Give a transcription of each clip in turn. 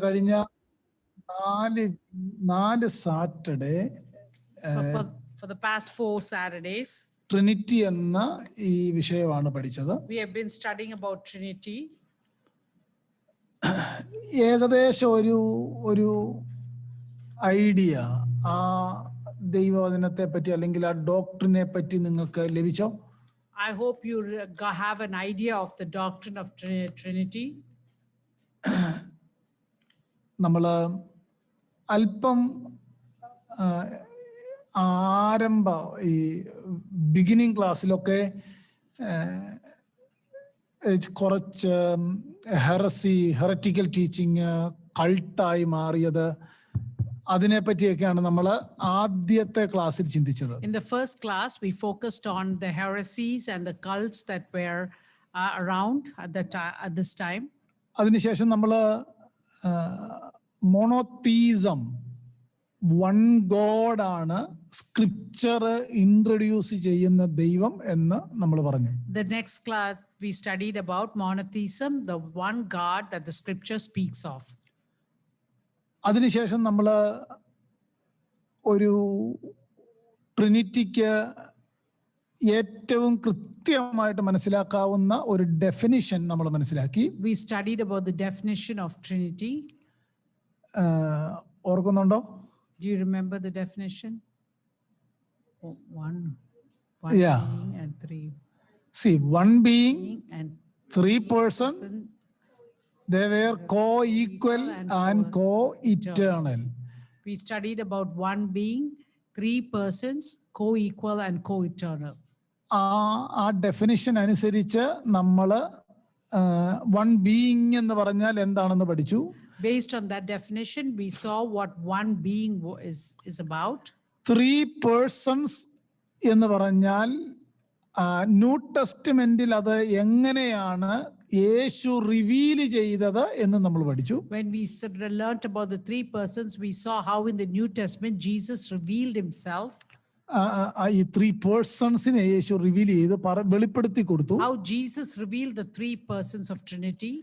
കഴിഞ്ഞ 4 Saturday For the past 4 Saturdays, Trinity എന്ന ഈ വിഷയമാണ് പഠിച്ചത്. we have been studying about Trinity. ഏകദേശം ഒരു ഐഡിയ ആ ദൈവവചനത്തെ പറ്റി അല്ലെങ്കിൽ ആ ഡോക്ടറിനെ പറ്റി നിങ്ങൾക്ക് ലഭിച്ചോ? I hope you have an idea of the doctrine of Trinity. നമ്മൾ അല്പം ആരംഭ ഈ ബിഗിനിങ് ക്ലാസ്സിലൊക്കെ കുറച്ച് ഹെററ്റിക്കൽ ടീച്ചിങ് കൾട്ടായി മാറിയത് അതിനെപ്പറ്റിയൊക്കെയാണ് നമ്മൾ ആദ്യത്തെ ക്ലാസ്സിൽ ചിന്തിച്ചത്. In the first class we focused on the heresies and the cults that were around at this time. അതിനുശേഷം നമ്മൾ മോണോത്തീസം, വൺ ഗോഡ് ആണ് സ്ക്രിപ്ചർ ഇൻട്രൊഡ്യൂസ് ചെയ്യുന്ന ദൈവം എന്ന് നമ്മൾ പറഞ്ഞു. The next class we studied about monotheism, the one God that the scripture speaks of. അതിനുശേഷം നമ്മൾ ഒരു ട്രിനിറ്റിക്ക് ഏറ്റവും കൃത്യമായിട്ട് മനസ്സിലാക്കാവുന്ന ഒരു ഡെഫിനിഷൻ നമ്മൾ മനസ്സിലാക്കി. We studied about the definition of Trinity. ഓർക്കുന്നുണ്ടോ? Do you remember the definition? One Yeah. being and three. See, one being And 3 person, they were co-equal and co-eternal. We studied about one being, 3 persons, co-equal and co-eternal. ആ definition അനുസരിച്ച് നമ്മൾ one being എന്ന് പറഞ്ഞാൽ എന്താണെന്ന് പഠിച്ചു. Based on that definition, we saw what one being is about. 3 persons എന്ന് പറഞ്ഞാൽ new ടെസ്റ്റ്മെന്റിൽ അത് എങ്ങനെയാണ് യേശു റിവീൽ ചെയ്തത് എന്ന് നമ്മൾ പഠിച്ചു. When we learned about the 3 persons, we saw how in the New Testament Jesus revealed himself. ഈ 3 പേഴ്സൺസിനെ യേശു റിവീൽ ചെയ്ത് വെളിപ്പെടുത്തി കൊടുത്തു. How Jesus revealed the 3 persons of Trinity.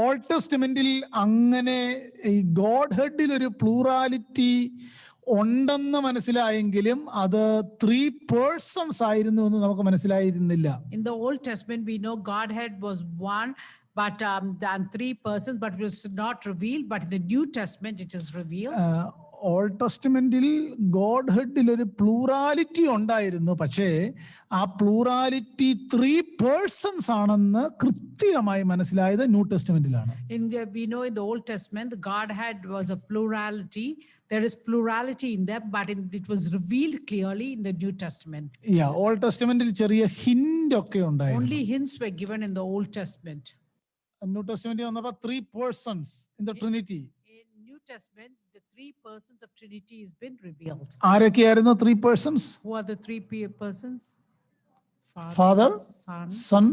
Old ടെസ്റ്റ്മെന്റിൽ അങ്ങനെ ഈ ഗോഡ് ഹെഡിൽ ഒരു പ്ലൂറാലിറ്റി ഉണ്ടെന്ന് മനസ്സിലായെങ്കിലും അത് 3 പേഴ്സൺസ് ആയിരുന്നു എന്ന് നമുക്ക് മനസ്സിലായിരുന്നില്ല. In the Old Testament we know Godhead was one, but than 3 persons, but it was not revealed. But in the New Testament it is revealed. Old ടെസ്റ്റ്മെന്റിൽ ഗോഡ് ഹെഡിൽ ഒരു പ്ലൂറാലിറ്റി ഉണ്ടായിരുന്നു, പക്ഷേ ആ പ്ലൂറാലിറ്റി 3 പേഴ്സൺസ് ആണെന്ന് കൃത്യമായി മനസ്സിലായത് new ടെസ്റ്റ്മെന്റിലാണ്. We know in the Old Testament the Godhead was a plurality. There is plurality in them, but it was revealed clearly in the New Testament. Old ടെസ്റ്റ്മെന്റിൽ ചെറിയ ഹിന്റ് ഒക്കെ ഉണ്ടായിരുന്നു. Only hints were given in the Old Testament. New ടെസ്റ്റ്മെന്റിൽ വന്നപ്പോൾ 3 persons in the Trinity. In New Testament the 3 persons of Trinity has been revealed. ആരൊക്കെയായിരുന്നു 3 persons? Who are the 3 persons? Father, Son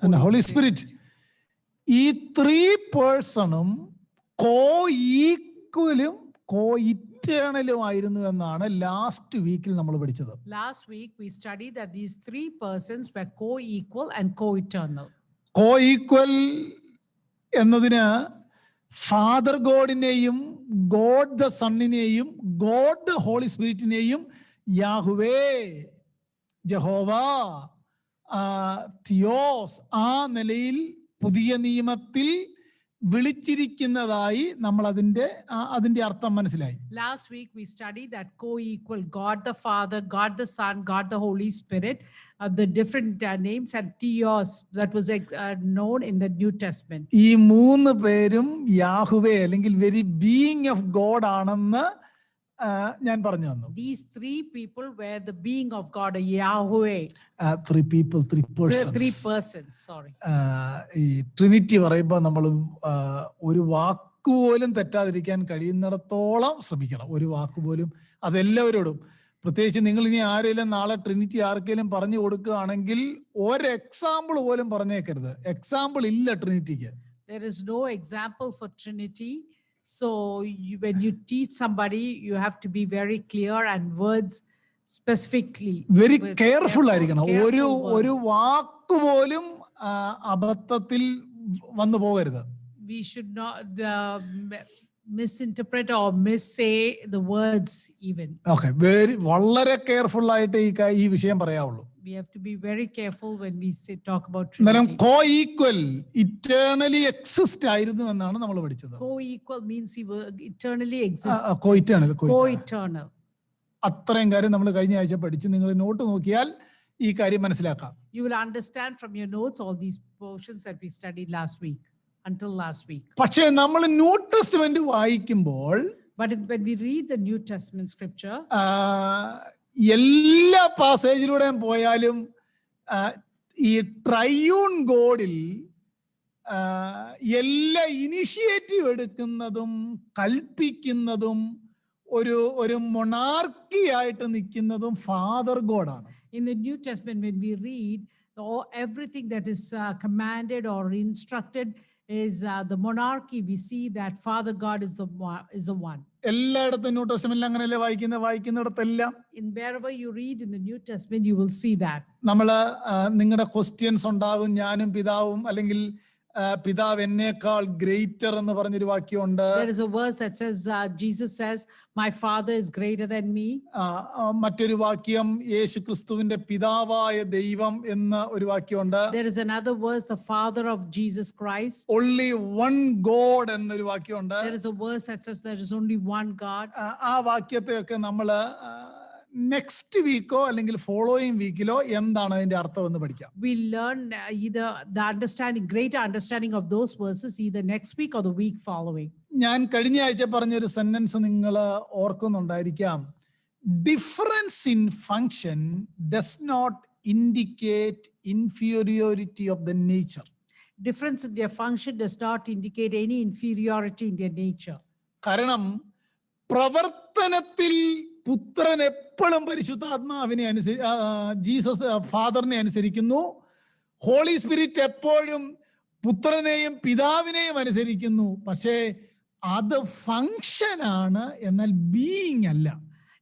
and Holy Spirit. ഈ 3 പേഴ്സണും co-equalലും co-eternalum ആയിരുന്നു എന്നാണ് last വീക്കിൽ നമ്മൾ പഠിച്ചത്. Last week we studied that these 3 persons were co-equal and co-eternal. Co-equal എന്നതിന് Father ഗോഡിനെയും God the സണ്ണിനെയും ഗോഡ് ദ ഹോളി സ്പിരിറ്റിനെയും യാഹുവേ, ജഹോവ, തിയോസ് ആ നിലയിൽ പുതിയ നിയമത്തിൽ വിളിച്ചിരിക്കുന്നതായി നമ്മൾ അതിന്റെ അർത്ഥം മനസ്സിലായി. Last week we studied that co-equal God the Father, God the Son, God the Holy Spirit, the different names, and theos that was known in the New Testament. ഈ 3 പേരും യാഹുവേ അല്ലെങ്കിൽ വെരി ബീയിങ് ഓഫ് ഗോഡ് ആണെന്ന് ഞാൻ പറഞ്ഞു തന്നു. These 3 people were the being of God, Yahweh. 3 people, 3 persons. 3 persons, sorry. ഈ Trinity പറയുമ്പോൾ നമ്മൾ ഒരു വാക്കുപോലും തെറ്റാതിരിക്കാൻ കഴിയുന്നിടത്തോളം ശ്രമിക്കണം. ഒരു വാക്കുപോലും അതെല്ലാവരോടും, പ്രത്യേകിച്ച് നിങ്ങൾ ഇനി ആരെങ്കിലും നാളെ ട്രിനിറ്റി ആർക്കെങ്കിലും പറഞ്ഞു കൊടുക്കുകയാണെങ്കിൽ ഒരു എക്സാമ്പിൾ പോലും പറഞ്ഞേക്കരുത്. എക്സാമ്പിൾ ഇല്ല ട്രിനിറ്റിക്ക്. There is no example for Trinity. So when you teach somebody, you have to be very clear and words specifically. Very careful ആയിരിക്കണം. ഒരു വാക്ക് പോലും അബദ്ധത്തിൽ വന്നു പോകരുത്. we should not misinterpret or missay the words even. Okay, വളരെ careful ആയിട്ട് ഈ വിഷയം പറയാവുള്ളൂ. We have to be very careful when we talk about അന്നേരം Trinity. co-equal, eternally exist ആയിരുന്നു എന്നാണ് നമ്മൾ പഠിച്ചത്. Co-equal means he will eternally exist. Co-eternal. അത്രയും കാര്യം നമ്മൾ കഴിഞ്ഞ ആഴ്ച പഠിച്ചു. നിങ്ങൾ നോട്ട് നോക്കിയാൽ ഈ കാര്യം മനസ്സിലാക്കാം. You will understand from your notes all these portions that we studied last week, until last week. പക്ഷേ നമ്മൾ ന്യൂ ടെസ്റ്റ്മെന്റ് വായിക്കുമ്പോൾ, But when we read the New Testament scripture, എല്ലാ പാസേജിലൂടെയും പോയാലും ഈ ട്രയൂൺ ഗോഡിൽ എല്ലാ ഇനിഷ്യേറ്റീവ് എടുക്കുന്നതും കൽപ്പിക്കുന്നതും ഒരു മൊണാർക്കി ആയിട്ട് നിൽക്കുന്നതും father ഗോഡാണ്. in the New Testament, when we read, everything that is commanded or instructed is the monarchy. We see that Father God is the one. എല്ലായിടത്തും new ടെസ്റ്റ്മെന്റിൽ അങ്ങനെയല്ലേ വായിക്കുന്നിടത്തെല്ലാം. In wherever you read in the New Testament, you will see that. നിങ്ങളുടെ questions ഉണ്ടാകും, ഞാനും പിതാവും, അല്ലെങ്കിൽ പിതാവ് എന്നേക്കാൾ greater എന്ന് പറഞ്ഞൊരു വാക്യമുണ്ട്. There is a verse that says, Jesus says, my father is greater than me. മറ്റൊരു വാക്യം യേശു ക്രിസ്തുവിന്റെ പിതാവായ ദൈവം എന്ന ഒരു വാക്യമുണ്ട്. There is another verse, the father of Jesus Christ. Only one God എന്നൊരു വാക്യമുണ്ട്. There is a verse that says there is only one God. ആ വാക്യത്തെയൊക്കെ നമ്മൾ നെക്സ്റ്റ് വീക്കോ അല്ലെങ്കിൽ ഫോളോയിങ് വീക്കിലോ എന്താണ് അതിന്റെ അർത്ഥം എന്ന് പഠിക്കാം. We learn either the greater understanding of those verses either next week or the week following. ഞാൻ കഴിഞ്ഞ ആഴ്ച പറഞ്ഞൊരു സെന്റൻസ് നിങ്ങൾ ഓർക്കുന്നുണ്ടായിരിക്കാം. Difference in function does not indicate inferiority of the nature. Difference in their function does not indicate any inferiority in their nature. കാരണം പ്രവർത്തനത്തിൽ പുത്രൻ എപ്പോഴും പരിശുദ്ധാത്മാവിനെ ജീസസ് ഫാദറിനെ അനുസരിക്കുന്നു. ഹോളി സ്പിരിറ്റ് എപ്പോഴും പുത്രനെയും പിതാവിനെയും അനുസരിക്കുന്നു. പക്ഷേ അത് ഫങ്ഷനാണ്, എന്നാൽ ബീയിങ് അല്ല.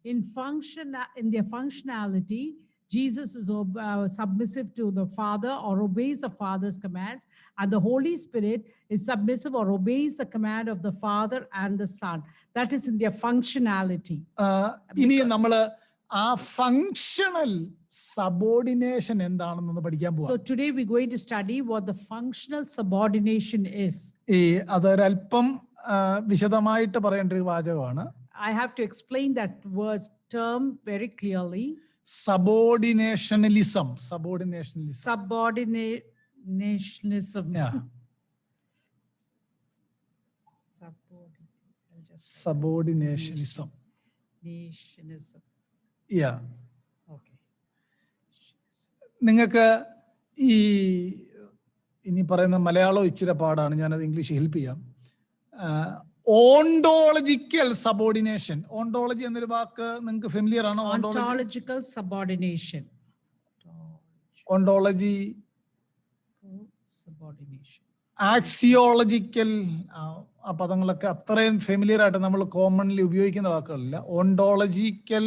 In their functionality, Jesus is submissive to the Father or obeys the Father's commands, and the Holy Spirit is submissive or obeys the command of the Father and the Son. That is in their functionality. ഇനി നമ്മൾ ആ functional subordination എന്താണെന്ന് പഠിക്കാൻ പോവാം. So today we're going to study what the functional subordination is. അതൊരല്പം വിശദമായിട്ട് പറയേണ്ട ഒരു വാചകമാണ്. I have to explain that term very clearly. Subordinationalism. Yeah. Subordinationism. Yeah. Okay. നിങ്ങൾക്ക് ഇനി പറയുന്ന മലയാളം ഇച്ചിരി പാടാണ്, ഞാനത് ഇംഗ്ലീഷ് ഹെൽപ്പ് ചെയ്യാം. Ontological subordination. ഓണ്ടോളജി എന്നൊരു വാക്ക് നിങ്ങൾക്ക് ഫെമിലിയർ ആണോ? Ontological subordination. Ontology, subordination. Axiological, ആ പദങ്ങളൊക്കെ അത്രയും ഫെമിലിയർ ആയിട്ട് നമ്മൾ കോമൺലി ഉപയോഗിക്കുന്ന വാക്കുകളില്ല. ഓണ്ടോളജിക്കൽ,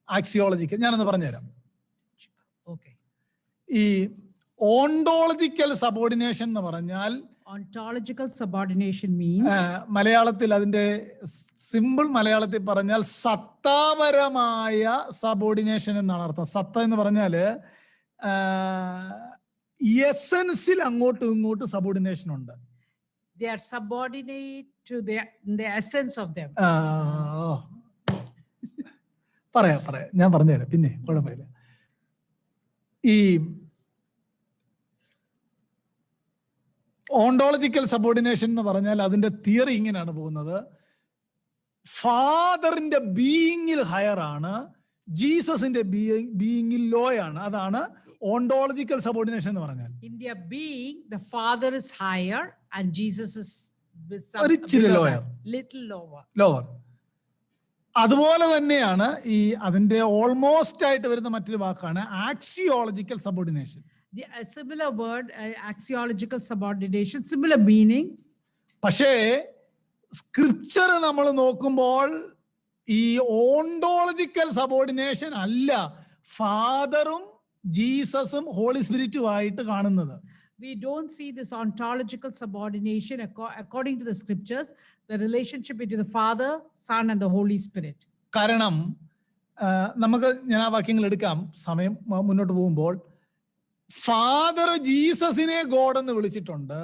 ആക്സിയോളജിക്കൽ, ഞാനൊന്ന് പറഞ്ഞുതരാം. ഈ ഓണ്ടോളജിക്കൽ സബോർഡിനേഷൻ എന്ന് പറഞ്ഞാൽ, Ontological subordination means, മലയാളത്തിൽ അതിന്റെ സിമ്പിൾ മലയാളത്തിൽ പറഞ്ഞാൽ സത്താപരമായ സബോർഡിനേഷൻ എന്നാണ് അർത്ഥം. സത്ത എന്ന് പറഞ്ഞാൽ എസൻസിൽ അങ്ങോട്ടും ഇങ്ങോട്ടും സബോർഡിനേഷൻ ഉണ്ട്. They are subordinate to the essence of them. പറയാം ഞാൻ പറഞ്ഞുതരാം, പിന്നെ കുഴപ്പമില്ല. ഈ ഓണ്ടോളജിക്കൽ സബോർഡിനേഷൻ എന്ന് പറഞ്ഞാൽ അതിന്റെ തിയറി ഇങ്ങനെയാണ് പോകുന്നത്. ഫാദറിന്റെ ബീയിങ്ങിൽ ഹയർ ആണ്, ജീസസിന്റെ ബീയിങ്ങിൽ ലോ ആണ്. അതാണ് ഓണ്ടോളജിക്കൽ സബോർഡിനേഷൻ എന്ന് പറഞ്ഞാൽ. In their being, the Father is higher and Jesus is little lower. അതുപോലെ തന്നെയാണ് ഈ അതിന്റെ ഓൾമോസ്റ്റ് ആയിട്ട് വരുന്ന മറ്റൊരു വാക്കാണ് axiological subordination. A similar word, axiological subordination, similar meaning. പക്ഷേ സ്ക്രിപ്ചർ നമ്മൾ നോക്കുമ്പോൾ ഈ ഓണ്ടോളജിക്കൽ സബോർഡിനേഷൻ അല്ല ഫാദറും ജീസസും ഹോളി സ്പിരിറ്റും ആയിട്ട് കാണുന്നത്. We don't see this ontological subordination according to the scriptures, the relationship between the Father, Son, and the Holy Spirit. കാരണം നമുക്ക് ഞാൻ ആ വാക്യങ്ങൾ എടുക്കാം സമയം മുന്നോട്ട് പോകുമ്പോൾ. ഫാദർ ജീസസിനെ ഗോഡ് എന്ന് വിളിച്ചിട്ടുണ്ട്.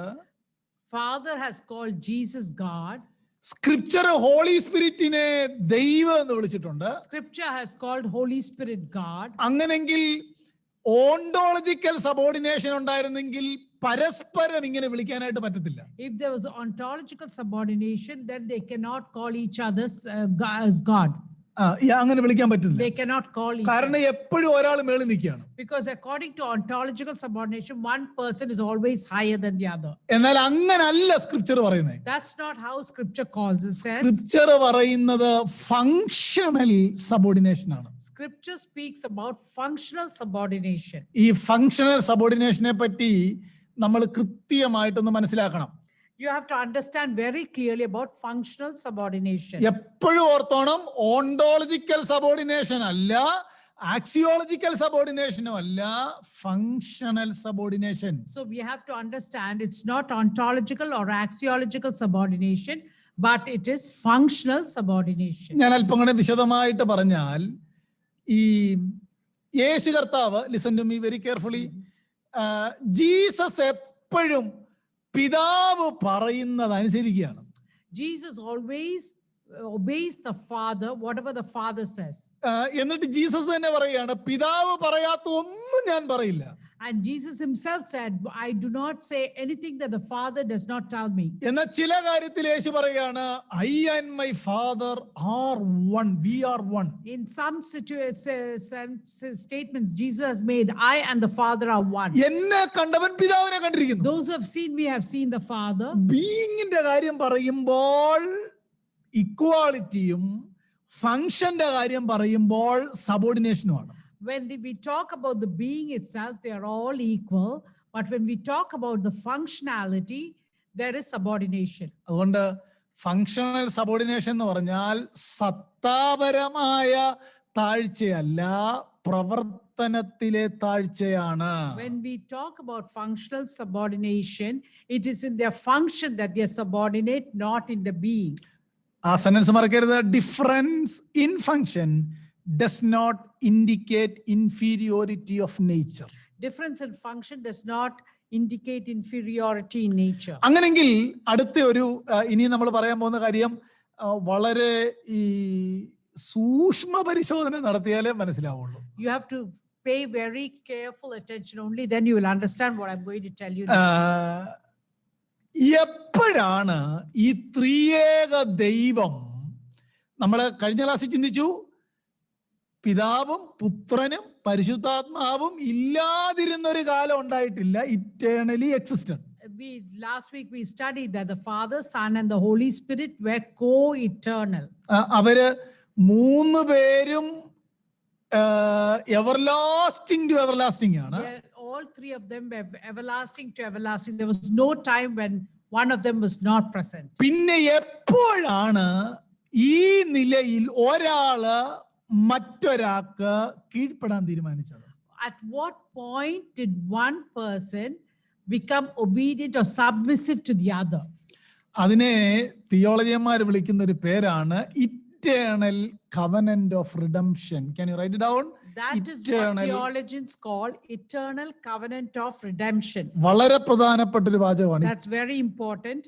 Father has called Jesus God. Scripture Holy സ്പിരിറ്റിനെ ദൈവം എന്ന് വിളിച്ചിട്ടുണ്ട്. Scripture has called Holy Spirit God. അങ്ങനെങ്കിൽ ഓണ്ടോളജിക്കൽ സബോർഡിനേഷൻ ഉണ്ടായിരുന്നെങ്കിൽ പരസ്പരം ഇങ്ങനെ വിളിക്കാനായിട്ട് പറ്റത്തില്ല. If there was ontological subordination, then they cannot call each other as God. അങ്ങനെ വിളിക്കാൻ പറ്റില്ല. They cannot call each other. കാരണം എപ്പോഴും ഒരാൾ മേളിൽ നിൽക്കുകയാണ്. Because according to ontological subordination, one person is always higher than the other. എന്നാൽ അങ്ങനല്ല സ്ക്രിപ്ചർ പറയുന്നത്. That's not how scripture calls. It says scripture പറയുന്നത് ഫങ്ഷണൽ സബോർഡിനേഷൻ ആണ്. Scripture speaks about functional subordination. ഈ ഫങ്ഷണൽ സബോർഡിനേഷനെ പറ്റി നമ്മൾ കൃത്യമായിട്ടൊന്ന് മനസ്സിലാക്കണം. You have to understand very clearly about functional subordination. എപ്പോഴും ഓർത്തോണം, ഓണ്ടോളജിക്കൽ സബോർഡിനേഷൻ അല്ല, ആക്സിയോളജിക്കൽ സബോർഡിനേഷനും അല്ല, functional subordination. So we have to understand it's not ontological or axiological subordination, but it is functional subordination. ഞാൻ അല്പം കൂടെ വിശദമായിട്ട് പറഞ്ഞാൽ, ഈ യേശു കർത്താവ്, listen to me very carefully, Jesus എപ്പോഴും പിതാവ് പറയുന്നത് അനുസരിക്കുകയാണ്. Jesus always obeys the Father, whatever the Father says. എന്നിട്ട് ജീസസ് തന്നെ പറയുകയാണ്, പിതാവ് പറയാത്ത ഒന്നും ഞാൻ പറയില്ല. And Jesus himself said, I do not say anything that the Father does not tell me. എന്നാൽ ചില കാര്യത്തിൽ യേശു പറയുകയാണ്, I and my Father are one. We are one. In some statements Jesus has made, I and the Father are one. എന്നെ കണ്ടവൻ പിതാവിനെ കണ്ടിരിക്കുന്നു. Those who have seen me have seen the Father. ബീയിങ്ങിന്റെ കാര്യം പറയുമ്പോൾ ഇക്വാളിറ്റിയും ഫങ്ഷന്റെ കാര്യം പറയുമ്പോൾ സബോർഡിനേഷനുമാണ്. When we talk about the being itself, they are all equal. But when we talk about the functionality, there is subordination. അതുകൊണ്ട് functional subordination എന്ന് പറഞ്ഞാൽ സത്താപരമായ താഴ്ചയല്ല, പ്രവർത്തനത്തിലെ താഴ്ചയാണ്. When we talk about functional subordination, it is in their function that they are subordinate, not in the being. ആ sentence മറക്കരുത്. Difference in function does not indicate inferiority of nature. Difference in function does not indicate inferiority in nature. അങ്ങനെങ്കിൽ അടുത്ത ഒരു ഇനി നമ്മൾ പറയാൻ പോകുന്ന കാര്യം വളരെ ഈ സൂക്ഷ്മ പരിശോധന നടത്തിയാലേ മനസ്സിലാവുള്ളൂ. You have to pay very careful attention, only then you will understand what I'm going to tell you. എപ്പോഴാണ് ഈ ത്രിയേക ദൈവം, നമ്മൾ കഴിഞ്ഞ ക്ലാസ്സിൽ ചിന്തിച്ചു, പിതാവും പുത്രനും പരിശുദ്ധാത്മാവും ഇല്ലാതിരുന്ന ഒരു കാലം ഉണ്ടായിട്ടില്ല, eternally existent. Last week we studied that the Father, Son, and the Holy Spirit were co-eternal. അവര് മൂന്ന് പേരും everlasting to everlasting ആണ്. All three of them were everlasting to everlasting. There was no time when one of them was not present. പിന്നെ എപ്പോഴാണ് ഈ നിലയിൽ ഒരാള് മറ്റൊരാൾക്ക് കീഴ്പ്പെടാൻ തീരുമാനിച്ചത്? At what point did one person become obedient or submissive to the other? അതിനെ തിയോളജിയന്മാർ വിളിക്കുന്ന ഒരു പേരാണ് eternal covenant of redemption. Can you write it down? That is what theologians call eternal covenant of redemption. വളരെ പ്രധാനപ്പെട്ട ഒരു വാചകമാണ്. That's very important.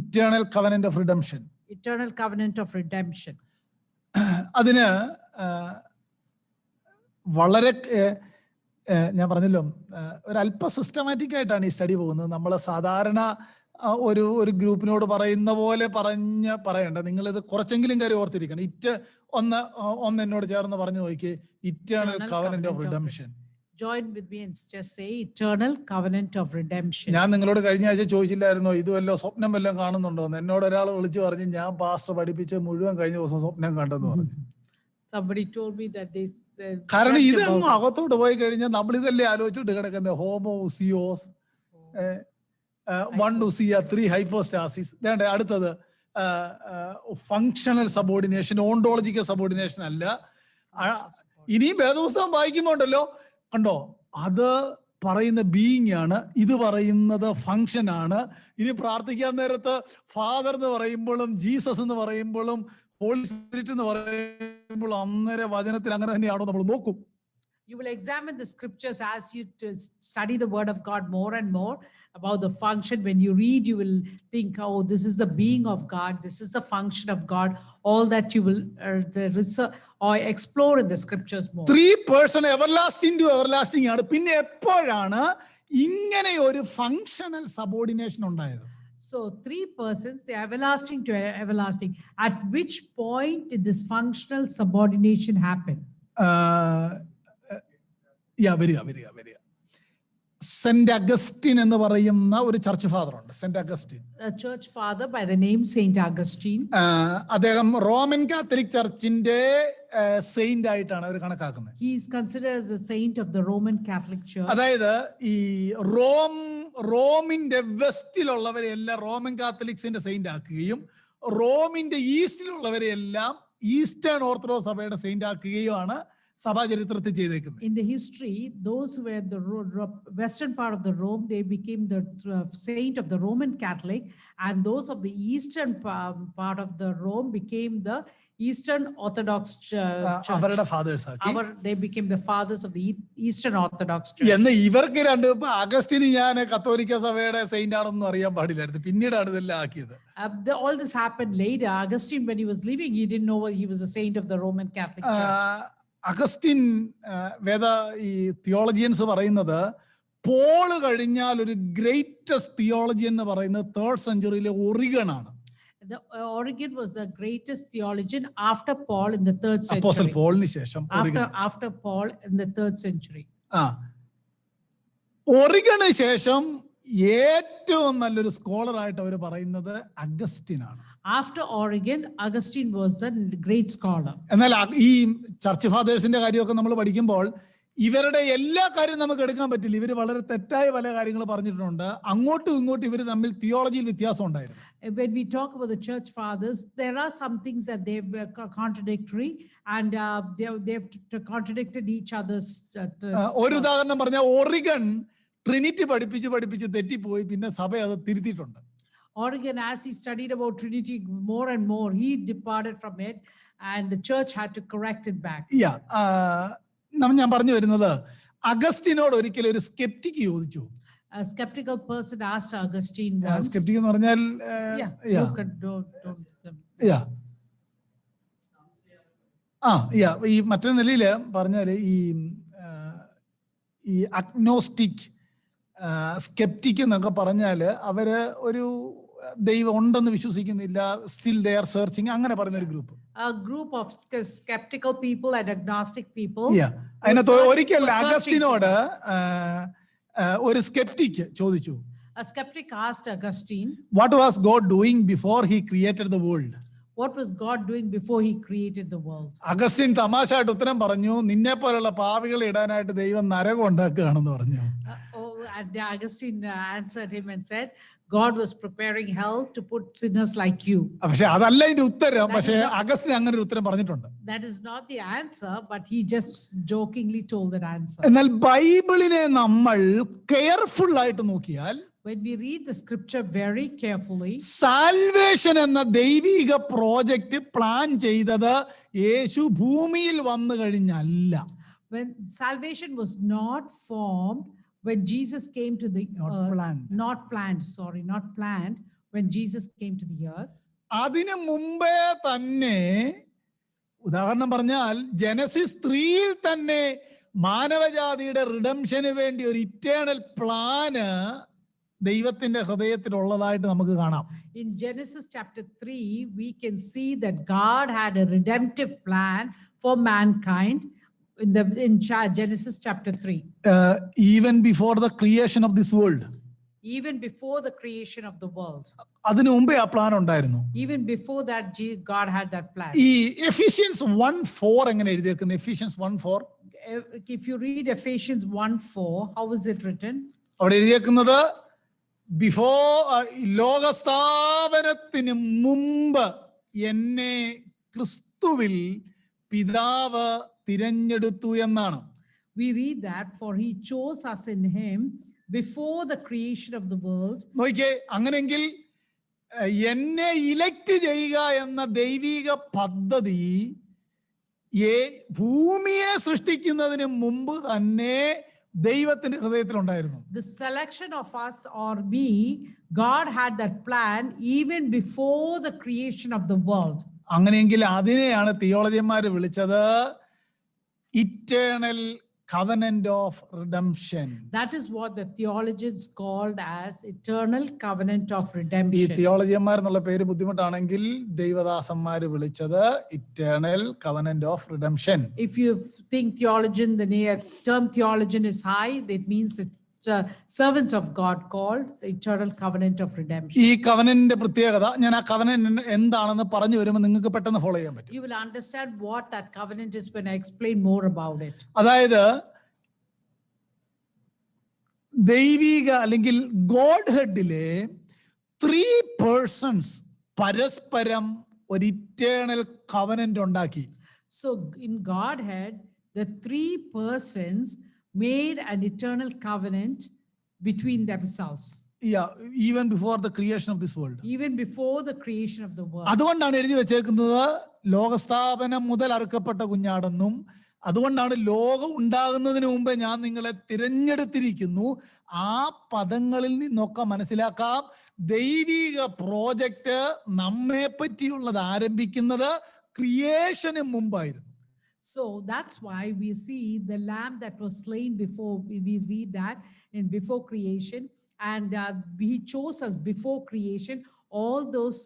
Eternal covenant of redemption. Eternal covenant of redemption. അതിന് വളരെ ഞാൻ പറഞ്ഞല്ലോ, ഒരു അല്പ സിസ്റ്റമാറ്റിക് ആയിട്ടാണ് ഈ സ്റ്റഡി പോകുന്നത്. നമ്മൾ സാധാരണ ഒരു ഗ്രൂപ്പിനോട് പറയുന്ന പോലെ പറയണ്ട. നിങ്ങളിത് കുറച്ചെങ്കിലും കാര്യം ഓർത്തിരിക്കണം. ഒന്ന് എന്നോട് ചേർന്ന് പറഞ്ഞു നോക്കി, eternal covenant of redemption. Join with me and just say eternal covenant of redemption. ഞാൻ നിങ്ങളോട് കഴിഞ്ഞ ആഴ്ച ചോദിച്ചില്ലായിരുന്നോ ഇത് വല്ലോ സ്വപ്നം വല്ലതും കാണുന്നുണ്ടോ? എന്നോട് ഒരാൾ വിളിച്ചു പറഞ്ഞു, ഞാൻ പാസ്റ്റർ പഠിപ്പിച്ച് മുഴുവൻ കഴിഞ്ഞ ദിവസം സ്വപ്നം കണ്ടെന്ന് പറഞ്ഞു. Somebody told me that this. കാരണം ഇത് അങ്ങ് അകത്തോട്ട് പോയി കഴിഞ്ഞാൽ നമ്മൾ ഇതല്ലേ ആലോചിച്ചിട്ട് കിടക്കുന്നത്. ഹോമോസിയോസ്, 1 ഉസിയ, 3 ഹൈപ്പോസ്റ്റാസിസ്. അടുത്തത് ഫങ്ഷണൽ സബോർഡിനേഷൻ, ഓണ്ടോളജിക്കൽ സബോർഡിനേഷൻ അല്ല. ഇനിയും വേദപുസ്തകം വായിക്കുന്നുണ്ടല്ലോ, കണ്ടോ, അത് പറയുന്ന ബീയിങ് ആണ്, ഇത് പറയുന്നത് ഫങ്ഷൻ ആണ്. ഇനി പ്രാർത്ഥിക്കാൻ നേരത്ത് ഫാദർ എന്ന് പറയുമ്പോഴും ജീസസ് എന്ന് പറയുമ്പോഴും ഹോളി സ്പിരിറ്റ് എന്ന് പറയുമ്പോഴും അന്നേരം വചനത്തിൽ അങ്ങനെ തന്നെയാണോ നമ്മൾ നോക്കും. You will examine the scriptures as you study the word of God more and more about the function. When you read, you will think, oh, this is the being of God, this is the function of God. All that you will research or explore in the scriptures more. 3 person everlasting to everlasting ആണ്. പിന്നെ എപ്പോഴാണ് ഇങ്ങനെ ഒരു functional subordination ഉണ്ടായത്? So 3 persons, they are everlasting to everlasting. At which point did this functional subordination happen? വരിക. Saint Augustine എന്ന് പറയുന്ന ഒരു ചർച്ച് ഫാദർ ഉണ്ട്, saint Augustine. A church father by the name Saint Augustine. അദ്ദേഹം Roman Catholic ചർച്ചിന്റെ Saint ആയിട്ടാണ് അവർ കണക്കാക്കുന്നത്. He is considered as the saint of the Roman Catholic Church. അതായത് ഈ റോമിന്റെ വെസ്റ്റിലുള്ളവരെ എല്ലാം റോമൻ കാത്തലിക്സിന്റെ സെയിന്റ് ആക്കുകയും റോമിന്റെ ഈസ്റ്റിലുള്ളവരെ എല്ലാം ഈസ്റ്റേൺ ഓർത്തഡോക്സ് സഭയുടെ സെയിന്റ് ആക്കുകയുമാണ് സഭാചരിത്രത്തിൽ ചെയ്തേക്കുന്നത്. In the history, those who were the western part of the Rome, they became the saint of the Roman Catholic, and those of the eastern part of the Rome became the Eastern Orthodox Church. അവരുടെ fathers ആക്കി. They became the fathers of the Eastern Orthodox Church. എന്ന് ഇവർക്ക് രണ്ട് അഗസ്റ്റിന് ഞാൻ കത്തോലിക്ക സഭയുടെ Saint ആണെന്ന് അറിയാൻ പാടില്ലായിരുന്നു, പിന്നീടാണ് ഇതെല്ലാം ആക്കിയത്. All this happened later. Augustine, when he was living, he didn't know he was a saint of the Roman Catholic Church. Augustine ഈ തിയോളജിയൻസ് പറയുന്നത് പോള് കഴിഞ്ഞാൽ ഒരു ഗ്രേറ്റസ്റ്റ് തിയോളജി എന്ന് പറയുന്നത് 3rd century ഒറിഗൺ ആണ്. Origen was the greatest theologian after Paul in the 3rd century. അപ്പോസ്തലൻ പോളിന് ശേഷം after Paul in the 3rd century. ഒറിഗണ് ശേഷം ഏറ്റവും നല്ലൊരു സ്കോളർ ആയിട്ട് അവർ പറയുന്നത് അഗസ്റ്റിൻ ആണ്. After Origen, Augustine was the great scholar. എന്നാൽ ഈ ചർച്ച് ഫാദേഴ്സിന്റെ കാര്യമൊക്കെ നമ്മൾ പഠിക്കുമ്പോൾ ഇവരുടെ എല്ലാ കാര്യവും നമുക്ക് എടുക്കാൻ പറ്റില്ല. ഇവർ വളരെ തെറ്റായ പല കാര്യങ്ങൾ പറഞ്ഞിട്ടുണ്ട്. അങ്ങോട്ടും ഇങ്ങോട്ടും ഇവർ തമ്മിൽ തിയോളജിയിൽ വ്യത്യാസം ഉണ്ടായിരുന്നു. When we talk about the church fathers, there are some things that they were contradictory, and they've contradicted each other's. ഒരു ഉദാഹരണം പറഞ്ഞാൽ ഒറിഗൺ ട്രിനിറ്റി പഠിപ്പിച്ച് തെറ്റിപ്പോയി, പിന്നെ സഭ അത് തിരുത്തിയിട്ടുണ്ട്. Origen, as he studied about Trinity more and more, he departed from it, and the church had to correct it back. ഞാൻ പറഞ്ഞു വരുന്നത് അഗസ്റ്റിനോട് ഒരിക്കലും ഒരു സ്കെപ്റ്റിക് ചോദിച്ചു. A skeptical person asked Augustine once. Sceptic എന്ന് പറഞ്ഞാൽ ഈ മറ്റൊരു നിലയിൽ പറഞ്ഞാല് ഈ അഗ്നോസ്റ്റിക് സ്കെപ്റ്റിക് എന്നൊക്കെ പറഞ്ഞാല് അവര് ഒരു ദൈവം ഉണ്ടെന്ന് വിശ്വസിക്കുന്നില്ല, സ്റ്റിൽ ദേ ആർ സെർച്ചിങ്, അങ്ങനെ പറയുന്ന ഒരു group. A group of skeptical people and agnostic people. അതിനകത്ത് ഒരിക്കൽ അഗസ്റ്റിനോട് ഒരു സ്കെപ്റ്റിക് ചോദിച്ചു. A skeptic asked Augustine, what was God doing before he created the world? What was God doing before he created the world? Augustine തമാശയായിട്ട് ഉത്തരം പറഞ്ഞു, നിന്നെ പോലുള്ള പാപികളെ ഇടാനായിട്ട് ദൈവം നരകം ഉണ്ടാക്കുകയാണെന്ന് പറഞ്ഞു. And Augustine answered him and said, God was preparing hell to put sinners like you. പക്ഷേ അതല്ല ഇതിന്റെ ഉത്തരം. പക്ഷേ അഗസ്റ്റിൻ അങ്ങനെ ഒരു ഉത്തരം പറഞ്ഞിട്ടുണ്ട്. That is not the answer, but he just jokingly told that answer. എന്നാൽ ബൈബിളിനെ നമ്മൾ കെയർഫുൾ ആയിട്ട് നോക്കിയാൽ, when we read the scripture very carefully, salvation എന്ന ദൈവിക പ്രോജക്റ്റ് പ്ലാൻ ചെയ്തത് യേശു ഭൂമിയിൽ വന്നു കഴിഞ്ഞല്ല. When salvation was not formed when Jesus came to the earth, not planned when Jesus came to the earth. അതിനു മുമ്പേ തന്നെ, ഉദാഹരണം പറഞ്ഞാൽ ജനസിസ് 3 തന്നെ മാനവജാതിയുടെ റിഡംഷന് വേണ്ടി ഒരു ഇറ്റേണൽ പ്ലാന് ദൈവത്തിന്റെ ഹൃദയത്തിലുള്ളതായിട്ട് നമുക്ക് കാണാം. In Genesis chapter 3, we can see that God had a redemptive plan for mankind. In Genesis chapter 3, even before the creation of this world, even before the creation of the world, അതിനു മുമ്പേ ആ plan ഉണ്ടായിരുന്നു. even before that God had that plan. ഈ Ephesians 1:4 എങ്ങനെ എഴുതിയേക്കുന്നത്? Ephesians 1:4, if you read Ephesians 1:4, how is it written? അവിടെ എഴുതിയേക്കുന്നത് ലോകസ്ഥാപനത്തിന് മുമ്പ് എന്നെ ക്രിസ്തുവിൽ പിതാവ് തിരഞ്ഞെടുത്തു എന്നാണ്. We read that, for he chose us in him before the creation of the world. നോക്കിയേ, അങ്ങനെങ്കിൽ എന്നെ ഇലക്ട് ചെയ്യുക എന്ന ദൈവിക പദ്ധതി ഭൂമിയെ സൃഷ്ടിക്കുന്നതിന് മുമ്പ് തന്നെ ദൈവത്തിന്റെ ഹൃദയത്തിലുണ്ടായിരുന്നു. The selection of us or me, God had that plan even before the creation of the world. അങ്ങനെയെങ്കിൽ അതിനെയാണ് തിയോളജിയന്മാർ വിളിച്ചത് eternal covenant of redemption. That is what the theologians called as eternal covenant of ഈ redemption. തിയോളജിയന്മാർ എന്നുള്ള പേര് ബുദ്ധിമുട്ടാണെങ്കിൽ ദൈവദാസന്മാര് വിളിച്ചത് eternal covenant of redemption. If you think theologian, the term theologian is high, that means it's servants of God called the eternal covenant of redemption. ഈ കവനന്റിന്റെ പ്രത്യേകത ഞാൻ ആ covenant എന്താണെന്ന് പറഞ്ഞു വരുമ്പോൾ നിങ്ങൾക്ക് പെട്ടെന്ന് ഫോളോ ചെയ്യാൻ പറ്റും. You will understand what that covenant is when I explain more about it. അതായത് ദൈവിക അല്ലെങ്കിൽ ഗോഡ് ഹെഡിലെ 3 persons പരസ്പരം ഒരു ഇറ്റേണൽ കവനന്റ് ഉണ്ടാക്കി. So in Godhead, the 3 persons made an eternal covenant between themselves. Yeah, even before the creation of this world. Even before the creation of the world. അതുകൊണ്ടാണ് എഴുതി വെച്ചേക്കുന്നത് ലോകസ്ഥാപനം മുതൽ അറുക്കപ്പെട്ട കുഞ്ഞാടെന്നും, അതുകൊണ്ടാണ് ലോകം ഉണ്ടാകുന്നതിന് മുമ്പേ ഞാൻ നിങ്ങളെ തിരഞ്ഞെടുത്തിരിക്കുന്നു. ആ പദങ്ങളിൽ നിന്നൊക്കെ മനസ്സിലാക്കാം ദൈവിക പ്രോജക്റ്റ് നമ്മെ പറ്റിയുള്ളത് ആരംഭിക്കുന്നത് ക്രിയേഷന് മുമ്പായിരുന്നു. So that's why we see the lamb that was slain before, we read that in before creation, and he chose us before creation. All those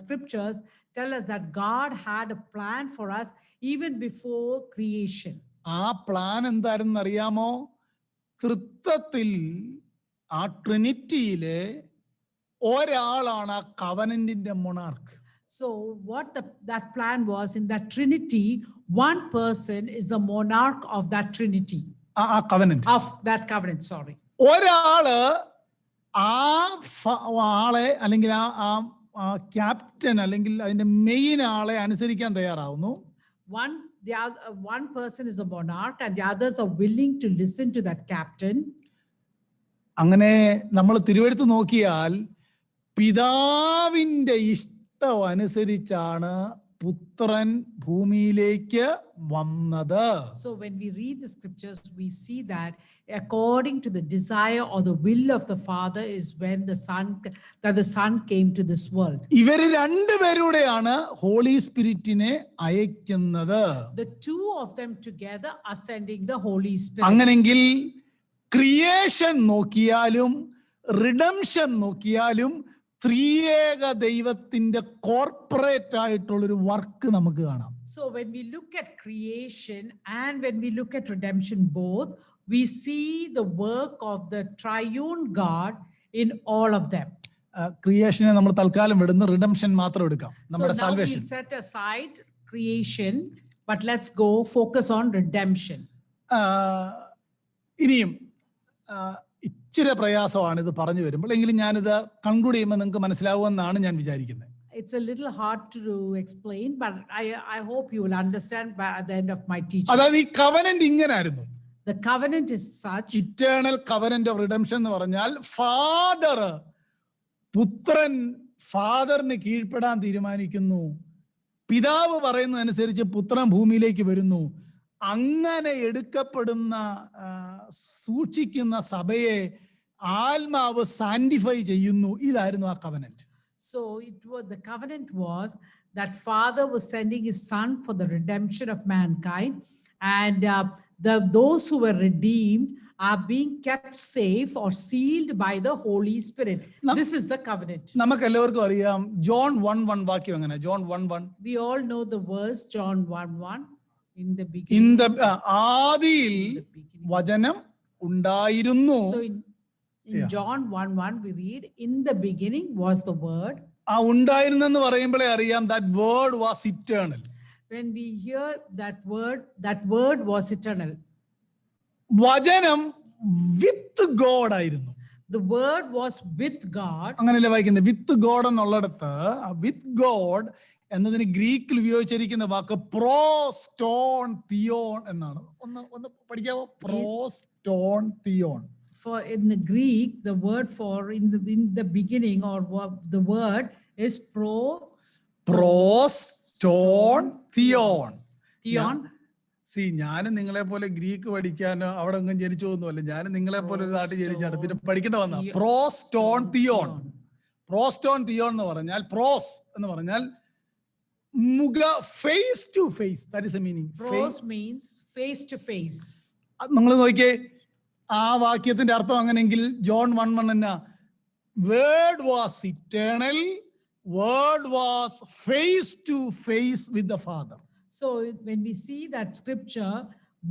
scriptures tell us that God had a plan for us even before creation. ആ plan എന്തായിരുന്നു അറിയാമോ? തൃത്വത്തിൽ ആ ട്രിനിറ്റിയിലെ ഒരാളാണ് ആ കവനന്റിന്റെ monarch. So what that plan was, in that Trinity, one person is the monarch of that Trinity. ആ covenant Of that covenant, sorry. ഒരാള് ആളെ അല്ലെങ്കിൽ ആ ക്യാപ്റ്റൻ അല്ലെങ്കിൽ അതിന്റെ മെയിൻ ആളെ അനുസരിക്കാൻ തയ്യാറാവുന്നു. One person is a monarch and the others are willing to listen to that captain. അങ്ങനെ നമ്മൾ തിരുവെഴുത്ത് നോക്കിയാൽ പിതാവിന്റെ അനുസരിച്ചാണ് പുത്രൻ ഭൂമിയിലേക്ക് വന്നത്. So when we read the scriptures, we see that according to the desire or the will of the Father is when the Son came to this world. ഇവര് രണ്ടുപേരൂടെയാണ് holy സ്പിരിറ്റിനെ അയക്കുന്നത്. The two of them together are sending the Holy Spirit. അങ്ങനെങ്കിൽ creation നോക്കിയാലും redemption നോക്കിയാലും ത്രിയേക ദൈവത്തിന്റെ corporate ആയിട്ടുള്ളൊരു work നമുക്ക് കാണാം. So when we look at creation and when we look at redemption both, we see the work of the triune God in all of them. ക്രിയേഷനെ നമ്മൾ തൽക്കാലം വിടുന്നു, റിഡംഷൻ മാത്രം എടുക്കാം. നമ്മുടെ So now salvation. we'll set aside creation, but let's go focus on redemption. ഇനിയും ഇച്ചിരി പ്രയാസമാണ് ഇത് പറഞ്ഞു വരുമ്പോൾ, എങ്കിലും ഞാനിത് കൺക്ലൂഡ് ചെയ്യുമ്പോൾ നിങ്ങൾക്ക് മനസ്സിലാവുമെന്നാണ് ഞാൻ വിചാരിക്കുന്നത്. It's a little hard to explain, but I hope you will understand by at the end of my teaching. അതായത് ഈ കവനന്റ് ഇങ്ങനായിരുന്നു. The covenant is such. Eternal covenant of redemption എന്ന് പറഞ്ഞാൽ പുത്രൻ ഫാദറിന് കീഴ്പ്പെടാൻ തീരുമാനിക്കുന്നു, പിതാവ് പറയുന്നതനുസരിച്ച് പുത്രൻ ഭൂമിയിലേക്ക് വരുന്നു. അങ്ങനെ എടുക്കപ്പെടുന്ന സൂക്ഷിക്കുന്ന സഭയെ ആത്മാവ് സാന്റിഫൈ ചെയ്യുന്നു. ഇതായിരുന്നു ആ covenant. So the covenant was that Father was sending his Son for the redemption of mankind, and those who were redeemed are being kept safe or sealed by the Holy Spirit. This is the covenant. നമുക്ക് എല്ലാവർക്കും അറിയാം John 1:1 വാക്യം എങ്ങനെ? John 1:1. We all know the verse John 1:1. In the beginning. ആദിയിൽ വചനം ഉണ്ടായിരുന്നു. So in John 1:1 we read, in the beginning was the word. ആ ഉണ്ടായിരുന്നെന്ന് പറയുമ്പോഴേ അറിയാം that word was eternal. When we hear that word was eternal. വചനം with God ആയിരുന്നു. The word was with God. അങ്ങനെയല്ലേ വായിക്കുന്നത്? വിത്ത് ഗോഡ് എന്നുള്ളിടത്ത് വിത്ത് ഗോഡ് എന്നതിന് ഗ്രീക്കിൽ ഉപയോഗിച്ചിരിക്കുന്ന വാക്ക് പ്രോസ്റ്റോൺ തിയോൺ എന്നാണ്. ഒന്ന് പഠിക്കാവോ? പ്രോസ്റ്റോൺ Theon. For in the Greek, the word for in the beginning or the word is pros ton theon. theon. ഞാനും നിങ്ങളെ പോലെ ഗ്രീക്ക് പഠിക്കാനോ അവിടെ ഒന്നും ജനിച്ചു പോകുന്നല്ല. ഞാനും നിങ്ങളെ പോലെ ഒരു നാട്ടിൽ ജനിച്ചാണ്, പിന്നെ പഠിക്കേണ്ട വന്ന പ്രോസ്റ്റോൺ തിയോൺ. പ്രോസ്റ്റോൺ തിയോൺ എന്ന് പറഞ്ഞാൽ, പ്രോസ് എന്ന് പറഞ്ഞാൽ മുഖ, face to face. That is the meaning. Pros means face to face. നിങ്ങൾ നോക്കിയേ, ആ വാക്യത്തിന്റെ അർത്ഥം അങ്ങനെയെങ്കിൽ ജോൺ 1:1 തന്നെ, word was eternal, word was face to face with the father. So when we see that scripture,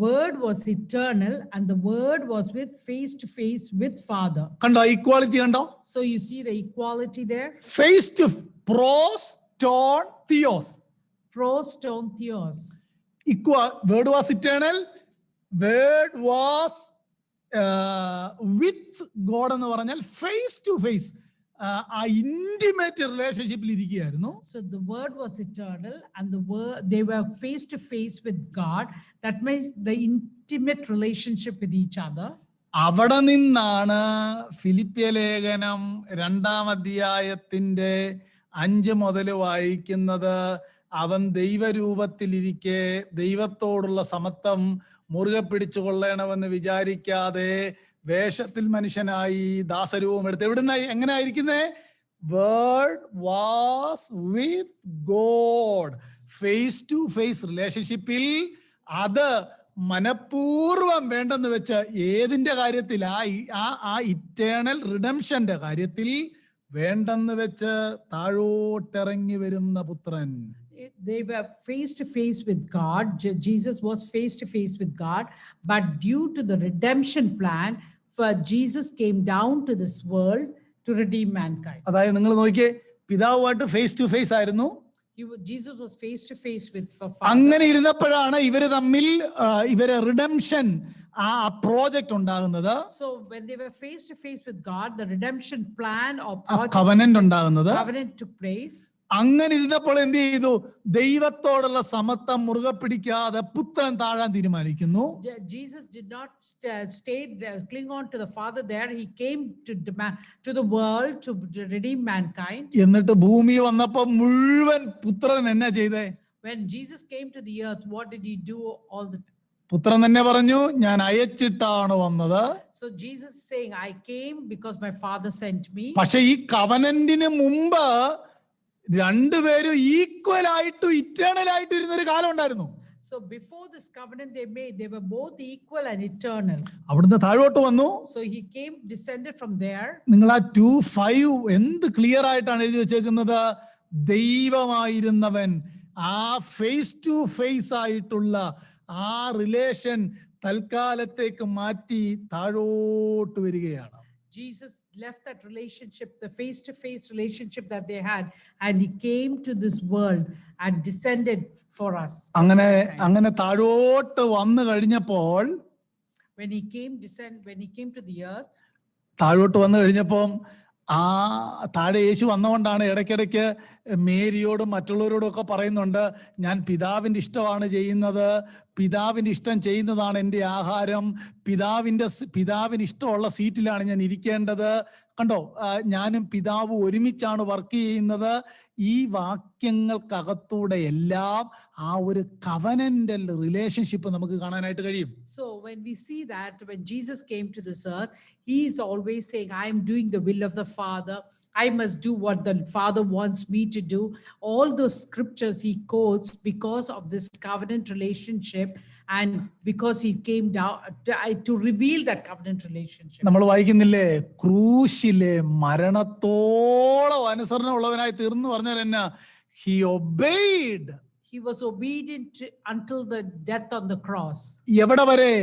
word was eternal and the word was with face to face with Father. കണ്ടോ equality? കണ്ടോ? So you see the equality there. Face to പ്രോസ് ടോൺ തിയോസ്. Proston theos. Word was eternal, word was with God എന്ന് പറഞ്ഞാൽ face to face, ആ intimate റിലേഷൻഷിപ്പിൽ ഇരിക്കുകയായിരുന്നു. So the word was eternal and the word, they were face to face with God. That means the intimate relationship with each other. അവിടെ നിന്നാണ് ഫിലിപ്പിയ ലേഖനം 2-ാം അധ്യായത്തിന്റെ 5 മുതൽ വായിക്കുന്നത്. അവൻ ദൈവരൂപത്തിലിരിക്കെ ദൈവത്തോടുള്ള സമത്വം മുറുകെ പിടിച്ചു കൊള്ളണമെന്ന് വിചാരിക്കാതെ വേഷത്തിൽ മനുഷ്യനായി ദാസരൂപം എടുത്ത്. എവിടുന്നായി? എങ്ങനെ ആയിരിക്കുന്നേ? Word was with God, face to face റിലേഷൻഷിപ്പിൽ. അത് മനഃപൂർവം വേണ്ടെന്ന് വെച്ച് ഏതിന്റെ കാര്യത്തിൽ? ആ ഇറ്റേണൽ റിഡംഷന്റെ കാര്യത്തിൽ വേണ്ടെന്ന് വെച്ച് താഴോട്ടിറങ്ങി വരുന്ന പുത്രൻ. They were face to face with God. Jesus was face to face with God, but due to the redemption plan, for Jesus came down to this world to redeem mankind. അതായത് നിങ്ങൾ നോക്കിയേ, പിതാവുമായിട്ട് face to face ആയിരുന്നു. Jesus was face to face with Father. അങ്ങനെ ഇരുന്നപ്പോഴാണ് ഇവര് തമ്മിൽ ഇവരെ redemption ആ project ഉണ്ടാകുന്നത്. So when they were face to face with God, the redemption plan or project, covenant ഉണ്ടാകുന്നത്. covenant took place. അങ്ങനെ ഇരുന്നപ്പോൾ എന്ത് ചെയ്തു? ദൈവത്തോടുള്ള സമത്വം മുറുകെ പിടിക്കാതെ പുത്രൻ താഴാൻ തീരുമാനിക്കുന്നു. Jesus did not stay there, cling on to the Father there. He came to the world to redeem mankind. എന്നിട്ട് ഭൂമി വന്നപ്പോൾ മുഴുവൻ പുത്രൻ എന്നാ ചെയ്തേ? When Jesus came to the earth, what did he do? All the പുത്രൻ തന്നെ പറഞ്ഞു, ഞാൻ അയച്ചിട്ടാണ് വന്നത്. So Jesus is saying, I came because my Father sent me. പക്ഷെ ഈ കവനന്റിന് മുമ്പ് രണ്ടുപേരും ഈക്വൽ ആയിട്ട് ഇറ്റേണൽ ആയിട്ട് ഇരുന്നൊരു കാലം ഉണ്ടായിരുന്നു. So before this covenant they made, they were both equal and eternal. അവിടുന്ന് താഴോട്ട് വന്നു. So he came, descended from there. നിങ്ങൾ ആ 2:5 എന്ത് ക്ലിയർ ആയിട്ടാണ് എഴുതി വെച്ചേക്കുന്നത്? ദൈവമായിരുന്നവൻ ആ ഫേസ് ടു ഫേസ് ആയിട്ടുള്ള ആ റിലേഷൻ തൽക്കാലത്തേക്ക് മാറ്റി താഴോട്ട് വരികയാണ്. Jesus left that relationship, the face-to-face relationship that they had, and he came to this world and descended for us. അങ്ങനെ താഴോട്ട് വന്നു കഴിഞ്ഞപ്പോൾ, when he came to the earth, താഴോട്ട് വന്നു കഴിഞ്ഞപ്പോൾ ആ താഴെ യേശു വന്നുകൊണ്ടാണ് ഇടയ്ക്കിടയ്ക്ക് മേരിയോടും മറ്റുള്ളവരോടും ഒക്കെ പറയുന്നുണ്ട്, ഞാൻ പിതാവിൻ്റെ ഇഷ്ടമാണ് ചെയ്യുന്നത്, പിതാവിൻ്റെ ഇഷ്ടം ചെയ്യുന്നതാണ് എൻ്റെ ആഹാരം, പിതാവിന് ഇഷ്ടമുള്ള സീറ്റിലാണ് ഞാൻ ഇരിക്കേണ്ടത്. കണ്ടോ, ഞാനും പിതാവ് ഒരുമിച്ചാണ് വർക്ക് ചെയ്യുന്നത്. ഈ വാക്യങ്ങൾക്കകത്തൂടെ എല്ലാം ആ ഒരു കവനന്റൽ റിലേഷൻഷിപ്പ് നമുക്ക് കാണാനായിട്ട് കഴിയും. So when we see that when Jesus came to this earth, he is always saying, I am doing the will of the Father. I must do what the Father wants me to do. All those scriptures he quotes because of this covenant relationship and because he came down to reveal that covenant relationship. നമ്മൾ വായിക്കുന്നില്ലേ, ക്രൂശിലെ മരണത്തോളം അനുസരണമുള്ളവനായി തീർന്നു പറഞ്ഞാൽ എന്നാ? He obeyed. He was obedient until the death on the cross. എവിടെ വരെ?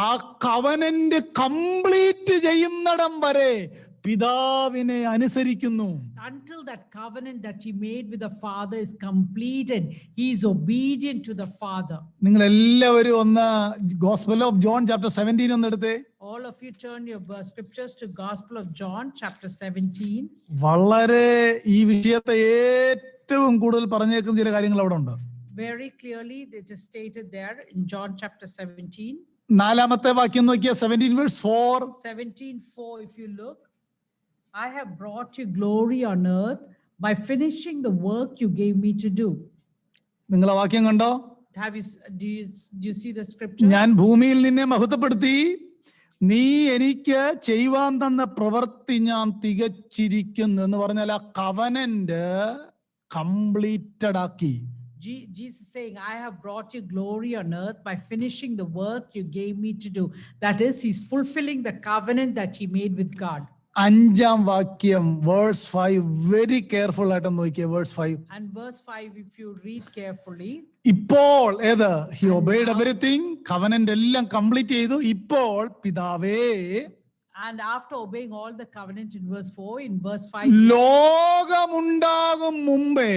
ആ covenant complete ചെയ്യുന്നിടം വരെ പിതാവിനെ അനുസരിക്കുന്നു. Until that covenant that he made with the Father is completed, he is obedient to the Father. നിങ്ങൾ എല്ലാവരും ഒന്ന് ഗോസ്പൽ ഓഫ് ജോൺ ചാപ്റ്റർ 17 ഒന്ന് എടുത്തേ. All of you turn your scriptures to Gospel of John, chapter 17. വളരെ ഈ വിഷയത്തെ ഏറ്റവും കൂടുതൽ പറഞ്ഞേക്കുന്ന ചില കാര്യങ്ങൾ അവിടെ ഉണ്ട്. Very clearly, it is stated there in John chapter 17. നാലാമത്തെ വാക്യം നോക്കിയ 17 verse 4. 17:4, if you look, I have brought you glory on earth by finishing the work you gave me to do. നിങ്ങൾ ആ വാക്യം കണ്ടോ? Do you see the scripture? ഞാൻ ഭൂമിയിൽ നിന്നെ മഹത്വപ്പെടുത്തി, നീ എനിക്ക് ചെയ്യുവാൻ തന്ന പ്രവൃത്തി ഞാൻ തികച്ചിരിക്കുന്നു എന്ന് പറഞ്ഞാൽ ആ കവനന്റ് കംപ്ലീറ്റഡ് ആക്കി. Jesus saying, I have brought you glory on earth by finishing the work you gave me to do. That is, he's fulfilling the covenant that he made with God. അഞ്ചാം വാക്യം verse 5 very careful ആയിട്ട് നോക്കിയേ. Verse 5 And verse 5, if you read carefully, ഇപ്പോൾ ഏത് he obeyed everything, covenant എല്ലാം complete ചെയ്തു. ഇപ്പോൾ പിതാവേ, and after obeying all the covenant in verse 4, in verse 5, ലോകമുണ്ടാകും മുമ്പേ,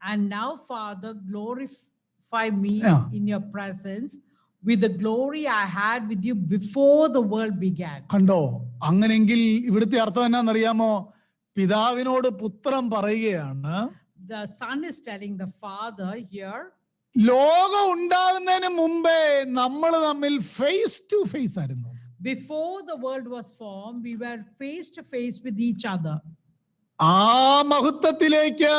and now Father, glorify me Yeah. in your presence with the glory I had with you before the world began. കണ്ടോ? അങ്ങനെങ്കിൽ ഇവിടുത്തെ അർത്ഥം എന്നാന്നറിയാമോ? പിതാവിനോട് പുത്രൻ പറയുകയാണ്, The Son is telling the Father here, ലോകം ഉണ്ടാകുന്നതിന് മുമ്പേ നമ്മൾ തമ്മിൽ ഫേസ് ടു ഫേസ് ആയിരുന്നു. before the world was formed, we were face to face with each other. ആ മഹത്വത്തിലേക്ക്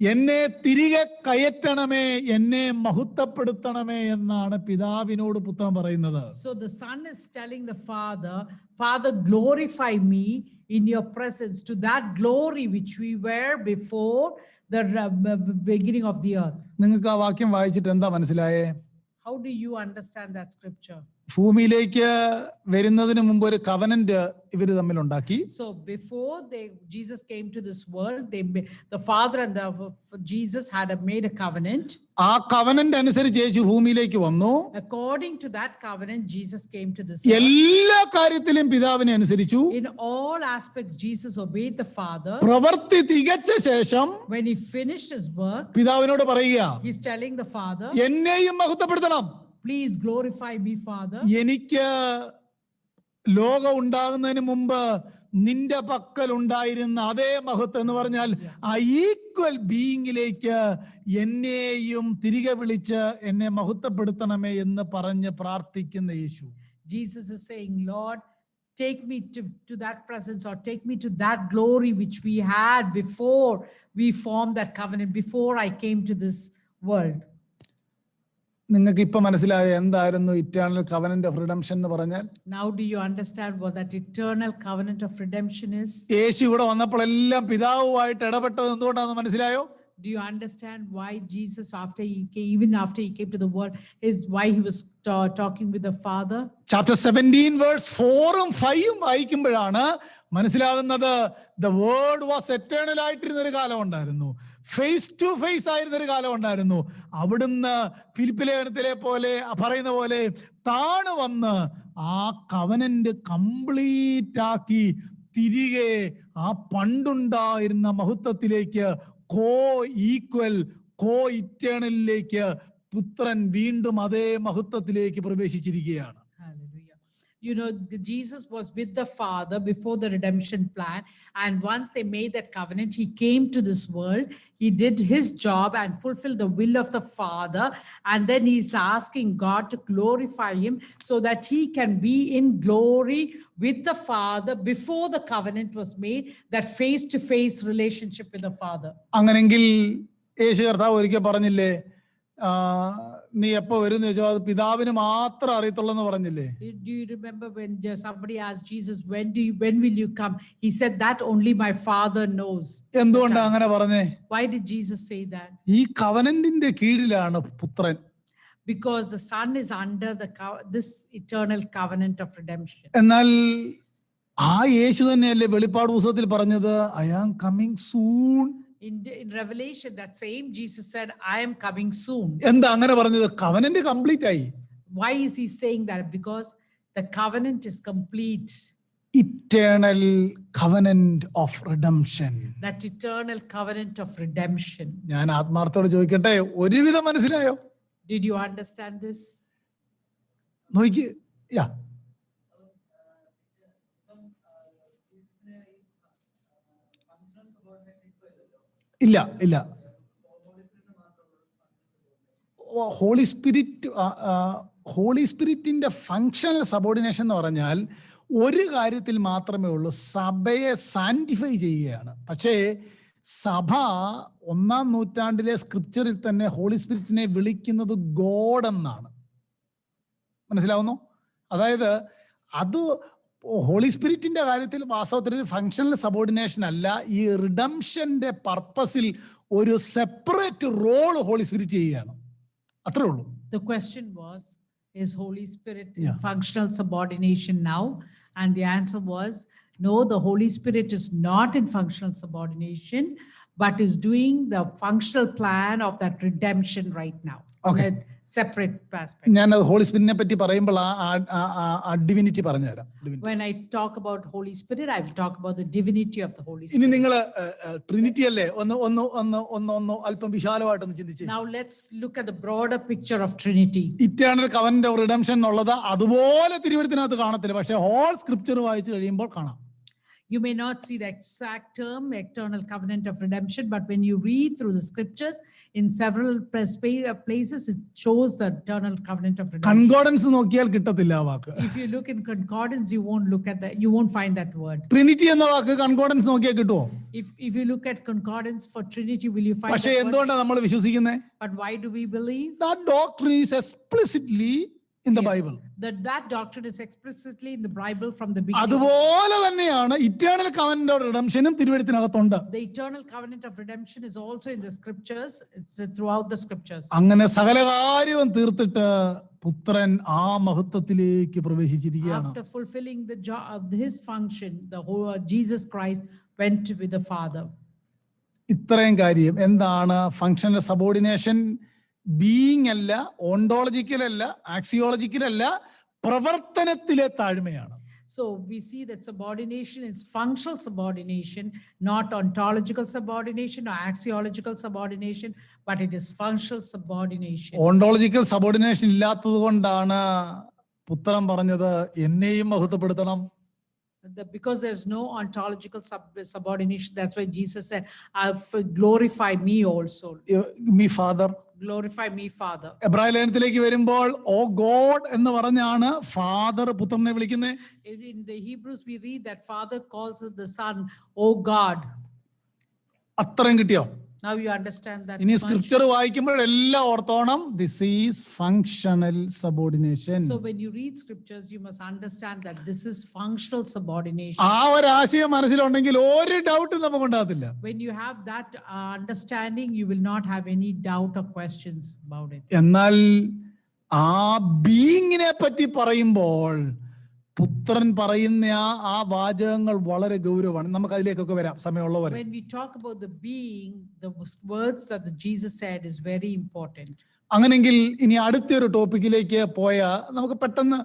എന്നെ തിരികെ കയറ്റണമേ, എന്നെ മഹത്വപ്പെടുത്തണമേ എന്നാണ് പിതാവിനോട് പുത്രൻ പറയുന്നത്. So the Son is telling the Father, Father, glorify me in your presence to that glory which we were before the beginning of the earth. നിങ്ങൾക്ക് ആ വാക്യം വായിച്ചിട്ട് എന്താ മനസ്സിലായേ? How do you understand that scripture? ഭൂമിയിലേക്ക് വരുന്നതിന് മുമ്പ് ഒരു covenant ഇവര് തമ്മിൽ ഉണ്ടാക്കി. So before Jesus came to this world, the Father and Jesus had made a covenant. ആ കവനന്റ് അനുസരിച്ച് യേശു ഭൂമിയിലേക്ക് വന്നു. According to that covenant, Jesus came to this earth. എല്ലാ കാര്യത്തിലും പിതാവിനെ അനുസരിച്ചു. In all aspects, Jesus obeyed the Father. പ്രവൃത്തി തികച്ച ശേഷം When he finished his work, പിതാവിനോട് പറയുക, he's telling the Father, എന്നെയും മഹത്വപ്പെടുത്തണം. please glorify me, Father. എനിക്ക് ലോകം ഉണ്ടാകുന്നതിന് മുമ്പ് നിന്റെ പക്കൽ ഉണ്ടായിരുന്ന അതേ മഹത്വം എന്ന് പറഞ്ഞാൽ ആ ഈക്വൽ ബീയിങ്ങിലേക്ക് എന്നെയും തിരികെ വിളിച്ച് എന്നെ മഹത്വപ്പെടുത്തണമേ എന്ന് പറഞ്ഞ് പ്രാർത്ഥിക്കുന്ന യേശു. Jesus is saying, Lord, take me to that presence, or take me to that glory which we had before we formed that covenant, before I came to this world. നിങ്ങൾക്ക് ഇപ്പൊ മനസ്സിലായോ എന്തായിരുന്നു ഇറ്റേണൽ കവനന്റ് ഓഫ് റിഡംഷൻ എന്ന് പറഞ്ഞാൽ? Now do you understand what that eternal covenant of redemption is? യേശു ഇവിടെ വന്നപ്പോൾ എല്ലാം പിതാവുമായിട്ട് ഇടപെട്ടത് എന്തുകൊണ്ടാണെന്ന് മനസ്സിലായോ? Do you understand why Jesus, even after he came to the world, is why he was talking with the Father? Chapter 17 verse 4ഉം 5ഉം വായിക്കുമ്പോഴാണ് മനസ്സിലാകുന്നത് the word was eternal ആയിട്ടിരുന്ന ഒരു കാലം ഉണ്ടായിരുന്നു, ഫേസ് ടു ഫേസ് ആയിരുന്ന ഒരു കാലം ഉണ്ടായിരുന്നു. അവിടുന്ന് ഫിലിപ്പി ലേഖനത്തിലെ പോലെ പറയുന്ന പോലെ താണു വന്ന് ആ കവനന്റ് കംപ്ലീറ്റ് ആക്കി തിരികെ ആ പണ്ടുണ്ടായിരുന്ന മഹത്വത്തിലേക്ക് കോ ഈക്വൽ കോ ഇറ്റേണലിലേക്ക് പുത്രൻ വീണ്ടും അതേ മഹത്വത്തിലേക്ക് പ്രവേശിച്ചിരിക്കുകയാണ്. Hallelujah. You know, Jesus was with the Father before the redemption plan, and once they made that covenant, he came to this world, he did his job and fulfilled the will of the Father, and then he's asking God to glorify him so that he can be in glory with the Father before the covenant was made, that face-to-face relationship with the Father. അങ്ങനെങ്കിൽ യേശു കർത്താവ് ഒരിക്കൽ പറഞ്ഞില്ലേ, നീ എപ്പോ വരും എന്ന് ചോദിച്ചാൽ അത് പിതാവിന് മാത്രം അറിയത്തുള്ളൂ എന്ന് പറഞ്ഞില്ലേ? Do you remember when somebody asked Jesus, when will you come? He said that only my Father knows. എന്തുകൊണ്ടാ അങ്ങനെ പറഞ്ഞേ? Why did Jesus say that? ഈ കവനന്റിന്റെ കീഴിലാണ് പുത്രൻ. Because the Son is under this eternal covenant of redemption. എന്നാൽ ആ യേശു തന്നെയല്ലേ വെളിപ്പാട് പുസ്തകത്തിൽ പറഞ്ഞത് I am coming soon. In Revelation, that same Jesus said, I am coming soon. എന്താ അങ്ങനെ പറഞ്ഞത്? കവനന്റ് കംപ്ലീറ്റ് ആയി. Why is he saying that? Because the covenant is complete. eternal covenant of redemption. that eternal covenant of redemption. ഞാൻ ആത്മാർത്ഥത്തോട് ചോദിക്കട്ടെ, ഒരുവിധം മനസ്സിലായോ? Did you understand this? നോക്കി, യാ, ഇല്ല ഇല്ല. ഹോളി സ്പിരിറ്റിന്റെ ഫങ്ഷണൽ സബോർഡിനേഷൻ എന്ന് പറഞ്ഞാൽ ഒരു കാര്യത്തിൽ മാത്രമേ ഉള്ളൂ, സഭയെ സാന്റിഫൈ ചെയ്യുകയാണ്. പക്ഷേ സഭ 1-ാം നൂറ്റാണ്ടിലെ സ്ക്രിപ്ചറിൽ തന്നെ ഹോളി സ്പിരിറ്റിനെ വിളിക്കുന്നത് ഗോഡ് എന്നാണ്. മനസ്സിലാവുന്നു? അതായത് അത് ഹോളി സ്പിരിറ്റിന്റെ കാര്യത്തിൽ വാസ്തവത്തിൽ ഒരു ഫങ്ഷണൽ സബോർഡിനേഷൻ അല്ല, ഈ റിഡംഷന്റെ പർപ്പസിൽ ഒരു സെപ്പറേറ്റ് റോൾ ഹോളി സ്പിരിറ്റ് ചെയ്യുകയാണ്. അത്രേ ഉള്ളൂ. The question was, is Holy Spirit in Yeah. functional subordination now? And the answer was, no, the Holy Spirit is not in functional subordination, but is doing the functional plan of that redemption right now. Okay. In a separate aspect. ഞാൻ holy സ്പിരിറ്റിനെ പറ്റി പറയുമ്പോൾ ആ divinity പറഞ്ഞുതരാം. When I talk about Holy Spirit, I will talk about the divinity of the Holy ഇനി Spirit. നിങ്ങൾ Trinity അല്ലേ, ഒന്ന് അല്പം വിശാലമായിട്ടൊന്ന് ചിന്തിച്ച്. Now let's look at the broader picture of Trinity. Eternal covenant of redemption എന്നുള്ളത് അതുപോലെ തിരുവഴുത്തിനകത്ത് കാണത്തില്ല, പക്ഷെ ഹോൾ സ്ക്രിപ്ചർ വായിച്ചു കഴിയുമ്പോൾ കാണാം. You may not see the exact term, eternal covenant of redemption, but when you read through the scriptures, in several places, it shows the eternal covenant of redemption. Concordance നോക്കിയാൽ കിട്ടത്തില്ല ആ വാക്ക്. If you look in concordance, you won't find that word. Trinity എന്ന വാക്ക് concordance നോക്കിയാൽ കിട്ടുമോ? If you look at concordance for Trinity, will you find പക്ഷെ that word? എന്തുകൊണ്ടാണ് നമ്മൾ വിശ്വസിക്കുന്നത്? But why do we believe? That doctrine is explicitly in the Bible. That doctrine is explicitly in the Bible from the beginning. അതുപോലെ തന്നെയാണ് eternal covenant of റിഡംഷനും തിരുവഴുത്തിനകത്തുണ്ട്. The eternal covenant of redemption is also in the scriptures. It's throughout the scriptures. അങ്ങനെ സകല കാര്യവും തീർത്തിട്ട് പുത്രൻ ആ മഹത്വത്തിലേക്ക് പ്രവേശിച്ചിരിക്കുകയാണ്. After fulfilling the job of his function, the whole Jesus Christ went with the Father. ഇത്രയും കാര്യം എന്താണ്? ഫങ്ഷണൽ സബോർഡിനേഷൻ ബീയിങ് അല്ല, ഓണ്ടോളജിക്കൽ അല്ല, ആക്സിയോളജിക്കൽ അല്ല, പ്രവർത്തനത്തിലെ താഴ്മയാണ്. So we see that subordination is functional subordination, not ontological subordination or axiological subordination, but it is functional subordination. Ontological subordination ഇല്ലാത്തത് കൊണ്ടാണ് പുത്രൻ പറഞ്ഞത് എന്നെയും മഹത്വപ്പെടുത്തണം. Because there's no ontological subordination, that's why Jesus said, glorify me also. Me father. Glorify me, Father. എബ്രായ ലേഖനത്തിലേക്ക് വരുമ്പോൾ ഓ God എന്ന് പറഞ്ഞാണ് father പുത്രനെ വിളിക്കുന്നത്. In the Hebrews, we read that Father calls the Son, oh God. അത്രയും കിട്ടിയോ? Now you understand that. ഇനി much. Scripture വായിക്കുമ്പോൾ എല്ലാം ഓർത്തോണം, this is functional subordination. So when you read scriptures, you must understand that this is functional subordination. ആ ഒരു ആശയം മനസ്സിലുണ്ടെങ്കിൽ ഒരു ഡൗട്ടും നമുക്കുണ്ടാകത്തില്ല. When you have that understanding, you will not have any doubt or questions about it. എന്നാൽ ആ ബീയിങ്ങിനെ പറ്റി പറയുമ്പോൾ പുത്രൻ പറയുന്ന ആ വാചകങ്ങൾ വളരെ ഗൗരവമാണ്. നമുക്ക് അതിലേക്കൊക്കെ വരാം സമയമുള്ളവരെ. When we talk about the being, the words that Jesus said is very important. അങ്ങനെങ്കിൽ ഇനി അടുത്തൊരു ടോപ്പിക്കിലേക്ക് പോയാൽ നമുക്ക് പെട്ടെന്ന്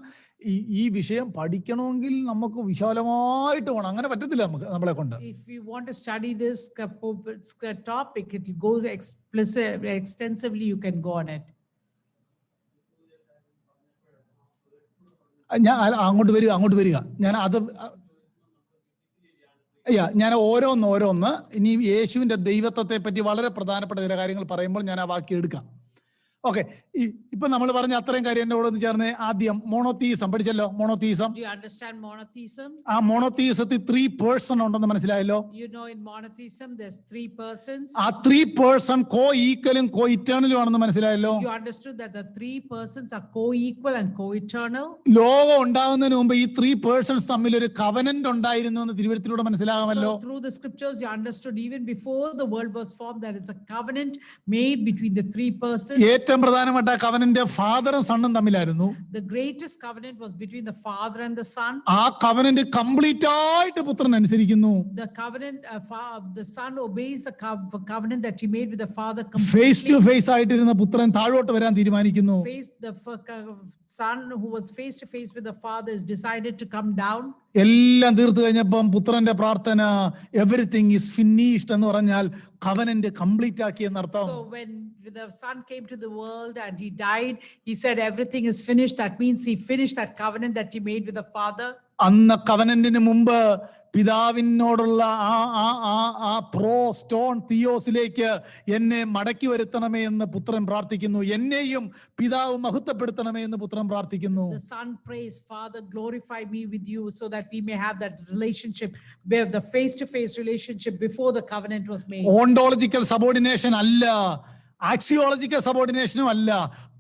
ഈ വിഷയം പഠിക്കണമെങ്കിൽ നമുക്ക് വിശാലമായിട്ട് പോകണം. അങ്ങനെ പറ്റത്തില്ല നമുക്ക് നമ്മളെ കൊണ്ട്. If you want to study this topic, it goes extensively, you can go on it. ഞാൻ അങ്ങോട്ട് വരിക ഞാൻ ഓരോന്ന് ഇനി യേശുവിന്റെ ദൈവത്വത്തെ പറ്റി വളരെ പ്രധാനപ്പെട്ട ചില കാര്യങ്ങൾ പറയുമ്പോൾ ഞാൻ ആ വാക്യം എടുക്കാം. ഓക്കെ, ഇപ്പൊ നമ്മൾ പറഞ്ഞ അത്രയും കാര്യം എന്റെ കൂടെ ഒന്ന് ചേർന്ന് ആദ്യം മോണോതീസം പഠിച്ചല്ലോ. Monotheism. Do you understand monotheism? ആ മോണോതീസത്തിൽ 3 പേഴ്സൺ ഉണ്ടെന്ന് മനസ്സിലായല്ലോ. You know, in monotheism there's 3 persons. ആ 3 പേഴ്സൺ കോ ഈക്വലും കോ ഇറ്റേണലും ആണെന്ന് മനസ്സിലായല്ലോ. You understood that the 3 persons are co-equal and co-eternal. ലോകം ഉണ്ടാകുന്നതിന് മുമ്പ് ഈ 3 പേഴ്സൺസ് തമ്മിൽ ഒരു കവനന്റ് ഉണ്ടായിരുന്നു എന്ന് തിരുവഴുത്തിലൂടെ മനസ്സിലാകാമല്ലോ. So through the scriptures you understood even before the world was formed there is a covenant made between the 3 persons. ഏറ്റവും പ്രധാനപ്പെട്ട covenant ഫാദറും സണ്ണും തമ്മിലായിരുന്നു. The greatest covenant was between the Father and the Son. ആ covenant complete ആയിട്ട് പുത്രൻ അനുസരിക്കുന്നു. The covenant, the Son obeys the covenant that he made with the Father completely. Face to face ആയിട്ടിരുന്ന പുത്രൻ താഴോട്ട് വരാൻ തീരുമാനിക്കുന്നു. The Son who was face to face with the Father is decided to come down. എല്ലാം തീർത്തു കഴിഞ്ഞപ്പം പുത്രന്റെ പ്രാർത്ഥന എവറിത്തിങ് ഈസ് ഫിനിഷ്ഡ് എന്ന് പറഞ്ഞാൽ കവനന്റ് കംപ്ലീറ്റ് ആക്കി എന്നർത്ഥം. So when the son came to the world and he died, he said everything is finished. That means he finished that covenant that he made with the Father. അന്ന് കവനന്റിന് മുമ്പ് പിതാവിനോടുള്ള ആ pro stone തിയോസിലേക്ക് എന്നെ മടക്കി വരുത്തണമേ എന്ന് പുത്രൻ പ്രാർത്ഥിക്കുന്നു. എന്നെയും പിതാവ് മഹത്വപ്പെടുത്തണമേ എന്ന് പുത്രൻ പ്രാർത്ഥിക്കുന്നു. The son prays, Father, glorify me with you, so that we may have that relationship, where the face-to-face relationship before the covenant was made. Ontological subordination അല്ല, ആക്സിയോളജിക്കൽ സബോർഡിനേഷനും അല്ല,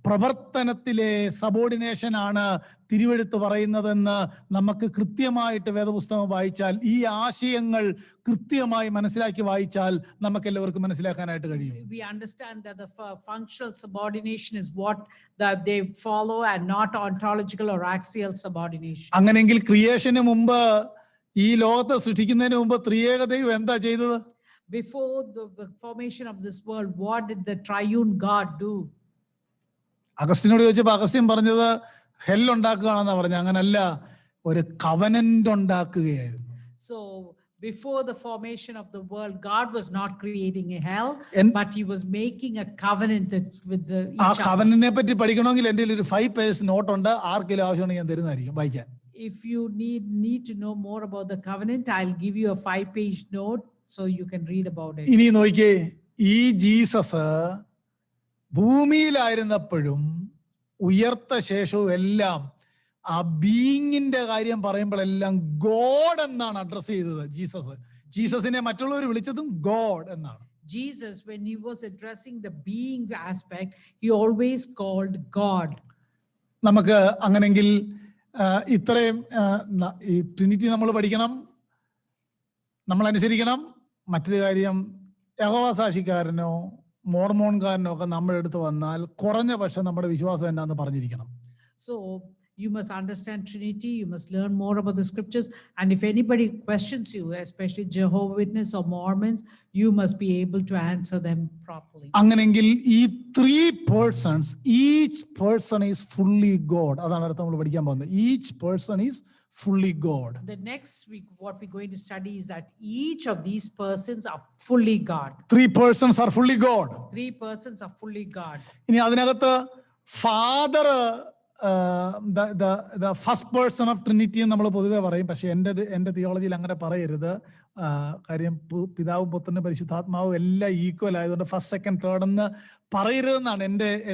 പ്രവർത്തനത്തിലെ സബോർഡിനേഷൻ ആണ് തിരുവെഴുത്ത് പറയുന്നതെന്ന് നമുക്ക് കൃത്യമായിട്ട് വേദപുസ്തകം വായിച്ചാൽ, ഈ ആശയങ്ങൾ കൃത്യമായി മനസ്സിലാക്കി വായിച്ചാൽ നമുക്ക് എല്ലാവർക്കും മനസ്സിലാക്കാനായിട്ട് കഴിയും. We understand that the functional subordination is what that they follow and not ontological or axial subordination. അങ്ങനെയെങ്കിൽ ക്രിയേഷന് മുമ്പ്, ഈ ലോകത്തെ സൃഷ്ടിക്കുന്നതിന് മുമ്പ് ത്രിയേകദൈവം എന്താ ചെയ്തത്? Before the formation of this world, what did the triune God do? അഗസ്റ്റിനോട് ചോദിച്ചപ്പോൾ അഗസ്റ്റിൻ പറഞ്ഞത് ഹെൽ ഉണ്ടാക്കുകയാണെന്നാ പറഞ്ഞത്. അങ്ങനല്ല, ഒരു covenant ഉണ്ടാക്കുകയായിരുന്നു. So before the formation of the world, God was not creating a hell, but he was making a covenant with ആ each other. കവനന്റിനെ പറ്റി പഠിക്കണമെങ്കിൽ എൻ്റെ ഒരു 5 പേജ് നോട്ട് ഉണ്ട്, ആർക്കെങ്കിലും ആവശ്യമുണ്ടെങ്കിൽ ഞാൻ തരുന്നതായിരിക്കും വായിക്കാൻ. If you need to know more about the covenant, I'll give you a 5-page note so you can read about it. ഇനി നോക്കിയേ, ഈ ജീസസ് ഭൂമിയിലായിരുന്നപ്പോഴും ഉയർത്ത ശേഷവും എല്ലാം ആ ബീയിങ്ങിന്റെ കാര്യം പറയുമ്പോഴെല്ലാം ഗോഡ് എന്നാണ് അഡ്രസ് ചെയ്തത്. ജീസസിനെ മറ്റുള്ളവർ വിളിച്ചതും ഗോഡ് എന്നാണ്. Jesus, when he was addressing the being aspect, he always called God. നമുക്ക് അങ്ങനെങ്കിൽ ഇത്രയും ഈ ട്രിനിറ്റി നമ്മൾ പഠിക്കണം, നമ്മൾ അനുസരിക്കണം. മറ്റൊരു കാര്യം, യഹോവ സാക്ഷിക്കാരനോ മോർമോൺകാരനോ ഒക്കെ നമ്മുടെ അടുത്ത് വന്നാൽ കുറഞ്ഞ പക്ഷം നമ്മുടെ വിശ്വാസം എന്താണെന്ന് പറഞ്ഞിരിക്കണം. So you must understand Trinity, you must learn more about the scriptures, and if anybody questions you, especially Jehovah's Witness or Mormons, you must be able to answer them properly. അങ്ങനെങ്കിൽ ഈ 3 persons, each person is fully God. അതാണ് അടുത്ത നമ്മൾ പഠിക്കാൻ പോകുന്നത്. Each person is fully God. The next week what we're going to study is that each of these persons are fully God. 3 persons are fully God. 3 persons are fully God. ഇനി അതിനകത്ത് father the first person of Trinity എന്ന് നമ്മൾ പൊതുവെ പറയും. പക്ഷെ എൻ്റെ തിയോളജിയിൽ അങ്ങനെ പറയരുത്. കാര്യം പിതാവും പുത്രനും പരിശുദ്ധാത്മാവും എല്ലാം ഈക്വൽ ആയതുകൊണ്ട് ഫസ്റ്റ് സെക്കൻഡ് തേർഡ് എന്ന് പറയരുതെന്നാണ്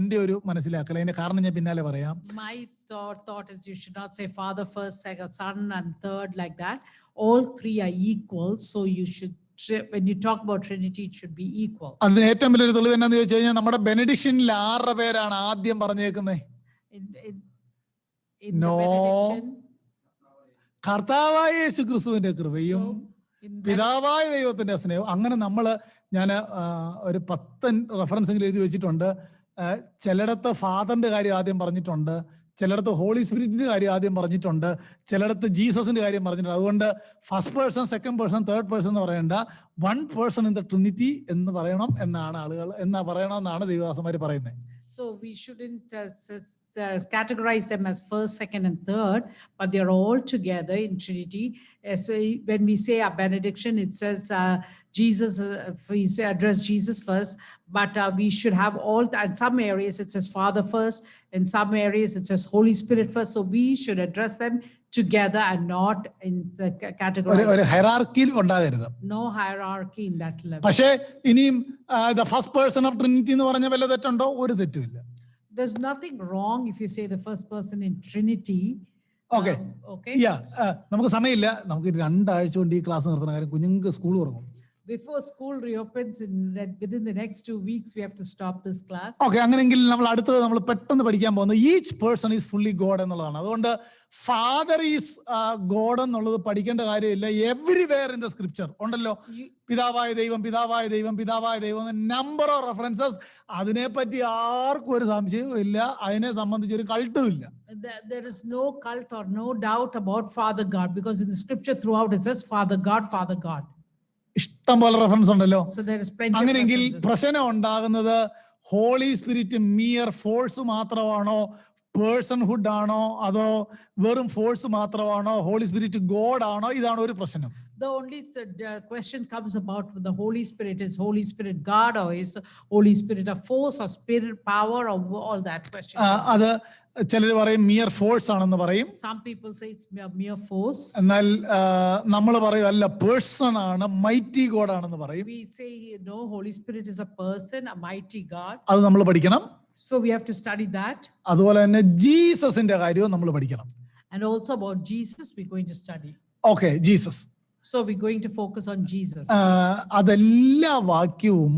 എൻ്റെ ഒരു മനസ്സിലാക്കൽ. അതിന്റെ കാരണം ഞാൻ പിന്നാലെ പറയാം. My thought is you should not say Father first, second, Son and third like that. All 3 are equal, so you should, when you talk about Trinity, it should be equal. അതിന് ഏറ്റവും വലിയൊരു തെളിവ് എന്നാന്ന് ചോദിച്ചു കഴിഞ്ഞാൽ, നമ്മുടെ ബെനഡിക്ഷനിൽ 6 പേരാണ് ആദ്യം പറഞ്ഞേക്കുന്നത്. In the benediction, കർത്താവായ യേശു ക്രിസ്തുവിന്റെ കൃപയും പിതാവായ ദൈവത്തിന്റെ സ്നേഹം. അങ്ങനെ ഞാൻ ഒരു 10 റെഫറൻസെങ്കിലും എഴുതി വെച്ചിട്ടുണ്ട്. ചിലയിടത്ത് ഫാദറിന്റെ കാര്യം ആദ്യം പറഞ്ഞിട്ടുണ്ട്, ചിലയിടത്ത് ഹോളി സ്പിരിറ്റിന്റെ കാര്യം ആദ്യം പറഞ്ഞിട്ടുണ്ട്, ചിലയിടത്ത് ജീസസിന്റെ കാര്യം പറഞ്ഞിട്ടുണ്ട്. അതുകൊണ്ട് first person, second person, third person എന്ന് പറയണ്ട, 1 person in the Trinity എന്ന് പറയണം പറയണമെന്നാണ് ദൈവദാസന്മാർ പറയുന്നത്. So we shouldn't categorize them as first, second, and third, but they're all together in Trinity. So when we say a benediction, it says Jesus, we say address Jesus first, but we should have all, in some areas it says Father first, in some areas it says Holy Spirit first. So we should address them together and not in the category. ഒരു ഹൈറാർക്കിയിൽ ഉണ്ടാകരുത്. No hierarchy in that level. പക്ഷേ ഇനിയും the first person of Trinity എന്ന് പറഞ്ഞ വല്ല തെറ്റുണ്ടോ? ഒരു തെറ്റുമില്ല. There's nothing wrong if you say the first person in Trinity. Okay. Okay. നമുക്ക് സമയമില്ല. നമുക്ക് 2 ആഴ്ച കൊണ്ട് ഈ ക്ലാസ് നിർത്തുന്ന കാര്യം, കുഞ്ഞുങ്ങൾക്ക് സ്കൂൾ തുറക്കും. Before school reopens, within the next 2 weeks, we have to stop this class. Okay, അങ്ങനെയെങ്കിൽ നമ്മൾ പെട്ടെന്ന് പഠിക്കാൻ പോകുന്നത് each person is fully God എന്നുള്ളതാണ്. അതുകൊണ്ട് ഫാദർ ഈസ് ഗോഡ് എന്നുള്ളത് പഠിക്കേണ്ട കാര്യമില്ല. എവരിവെയർ ഇൻ ദ സ്ക്രിപ്ചർ ഉണ്ടല്ലോ, പിതാവായ ദൈവം, പിതാവായ ദൈവം, പിതാവായ ദൈവം, നമ്പർ ഓഫ് റെഫറൻസസ്. അതിനെപ്പറ്റി ആർക്കും ഒരു സംശയവും ഇല്ല, അതിനെ സംബന്ധിച്ച് ഒരു കൾട്ടും ഇല്ല. There is no cult or no doubt about Father God, because in the scripture throughout it says Father God, Father God. ഇഷ്ടം പോലെ റെഫറൻസ് ഉണ്ടല്ലോ. So there is plenty. അങ്ങനെയെങ്കിൽ പ്രശ്നം ഉണ്ടാകുന്നത് ഹോളി സ്പിരിറ്റ് മിയർ ഫോഴ്സ് മാത്രമാണോ, പേഴ്സൺഹുഡ് ആണോ അതോ വെറും ഫോഴ്സ് മാത്രമാണോ ഹോളി സ്പിരിറ്റ് ഗോഡ് ആണോ, ഇതാണ് ഒരു പ്രശ്നം. The only question comes about with the Holy Spirit. Is Holy Spirit God, or is Holy Spirit a force or spirit power, or all that question? അത് ചിലർ പറയും മിയർ ഫോഴ്സ് ആണെന്ന് പറയും. Some people say it's mere force. എന്നാൽ നമ്മൾ പറയും അല്ല, person ആണ്, മൈറ്റി ഗോഡ് ആണെന്ന് പറയും. We say no, Holy Spirit is a person, a mighty God. അത് നമ്മൾ പഠിക്കണം. So we have to study that. അതുപോലെ തന്നെ ജീസസിന്റെ കാര്യവും നമ്മൾ പഠിക്കണം. And also about Jesus, we're going to study. Okay, Jesus. So we're going to focus on Jesus. അതെല്ലാ വാക്യവും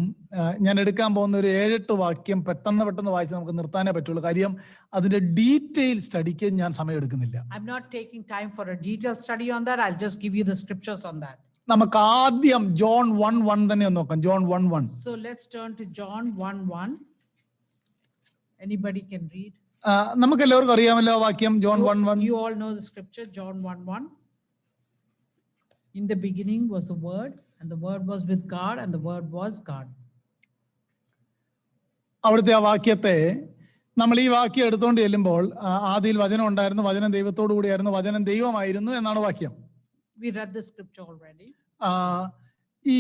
ഞാൻ എടുക്കാൻ പോകുന്ന ഒരു 7-8 വാക്യം പെട്ടെന്ന് വായിച്ച് നമുക്ക് നിർത്താനേ പറ്റുള്ളൂ. കാര്യം അതിന്റെ ഡീറ്റെയിൽ സ്റ്റഡിക്ക് ഞാൻ സമയം എടുക്കുന്നില്ല. I'm not taking time for a detailed study on that. I'll just give you the scriptures on that. നമുക്ക് ആദ്യം ജോൺ 1:1 തന്നെ ഒന്ന് നോക്കാം. John 1:1. So let's turn to John 1:1. Anybody can read. നമുക്ക് എല്ലാവർക്കും അറിയാമല്ലോ വാക്യം John 1:1. You all know the scripture, John 1:1. In the beginning was the Word, and the Word was with God, and the Word was God. അവിടുത്തെ ആ വാക്യത്തെ നമ്മൾ ഈ വാക്യം എടുത്തുകൊണ്ട് ചെല്ലുമ്പോൾ ആദിയിൽ വചനം ഉണ്ടായിരുന്നു, വചനം ദൈവത്തോടു കൂടിയായിരുന്നു, വചനം ദൈവമായിരുന്നു എന്നാണ് വാക്യം. We read the scripture already. ഈ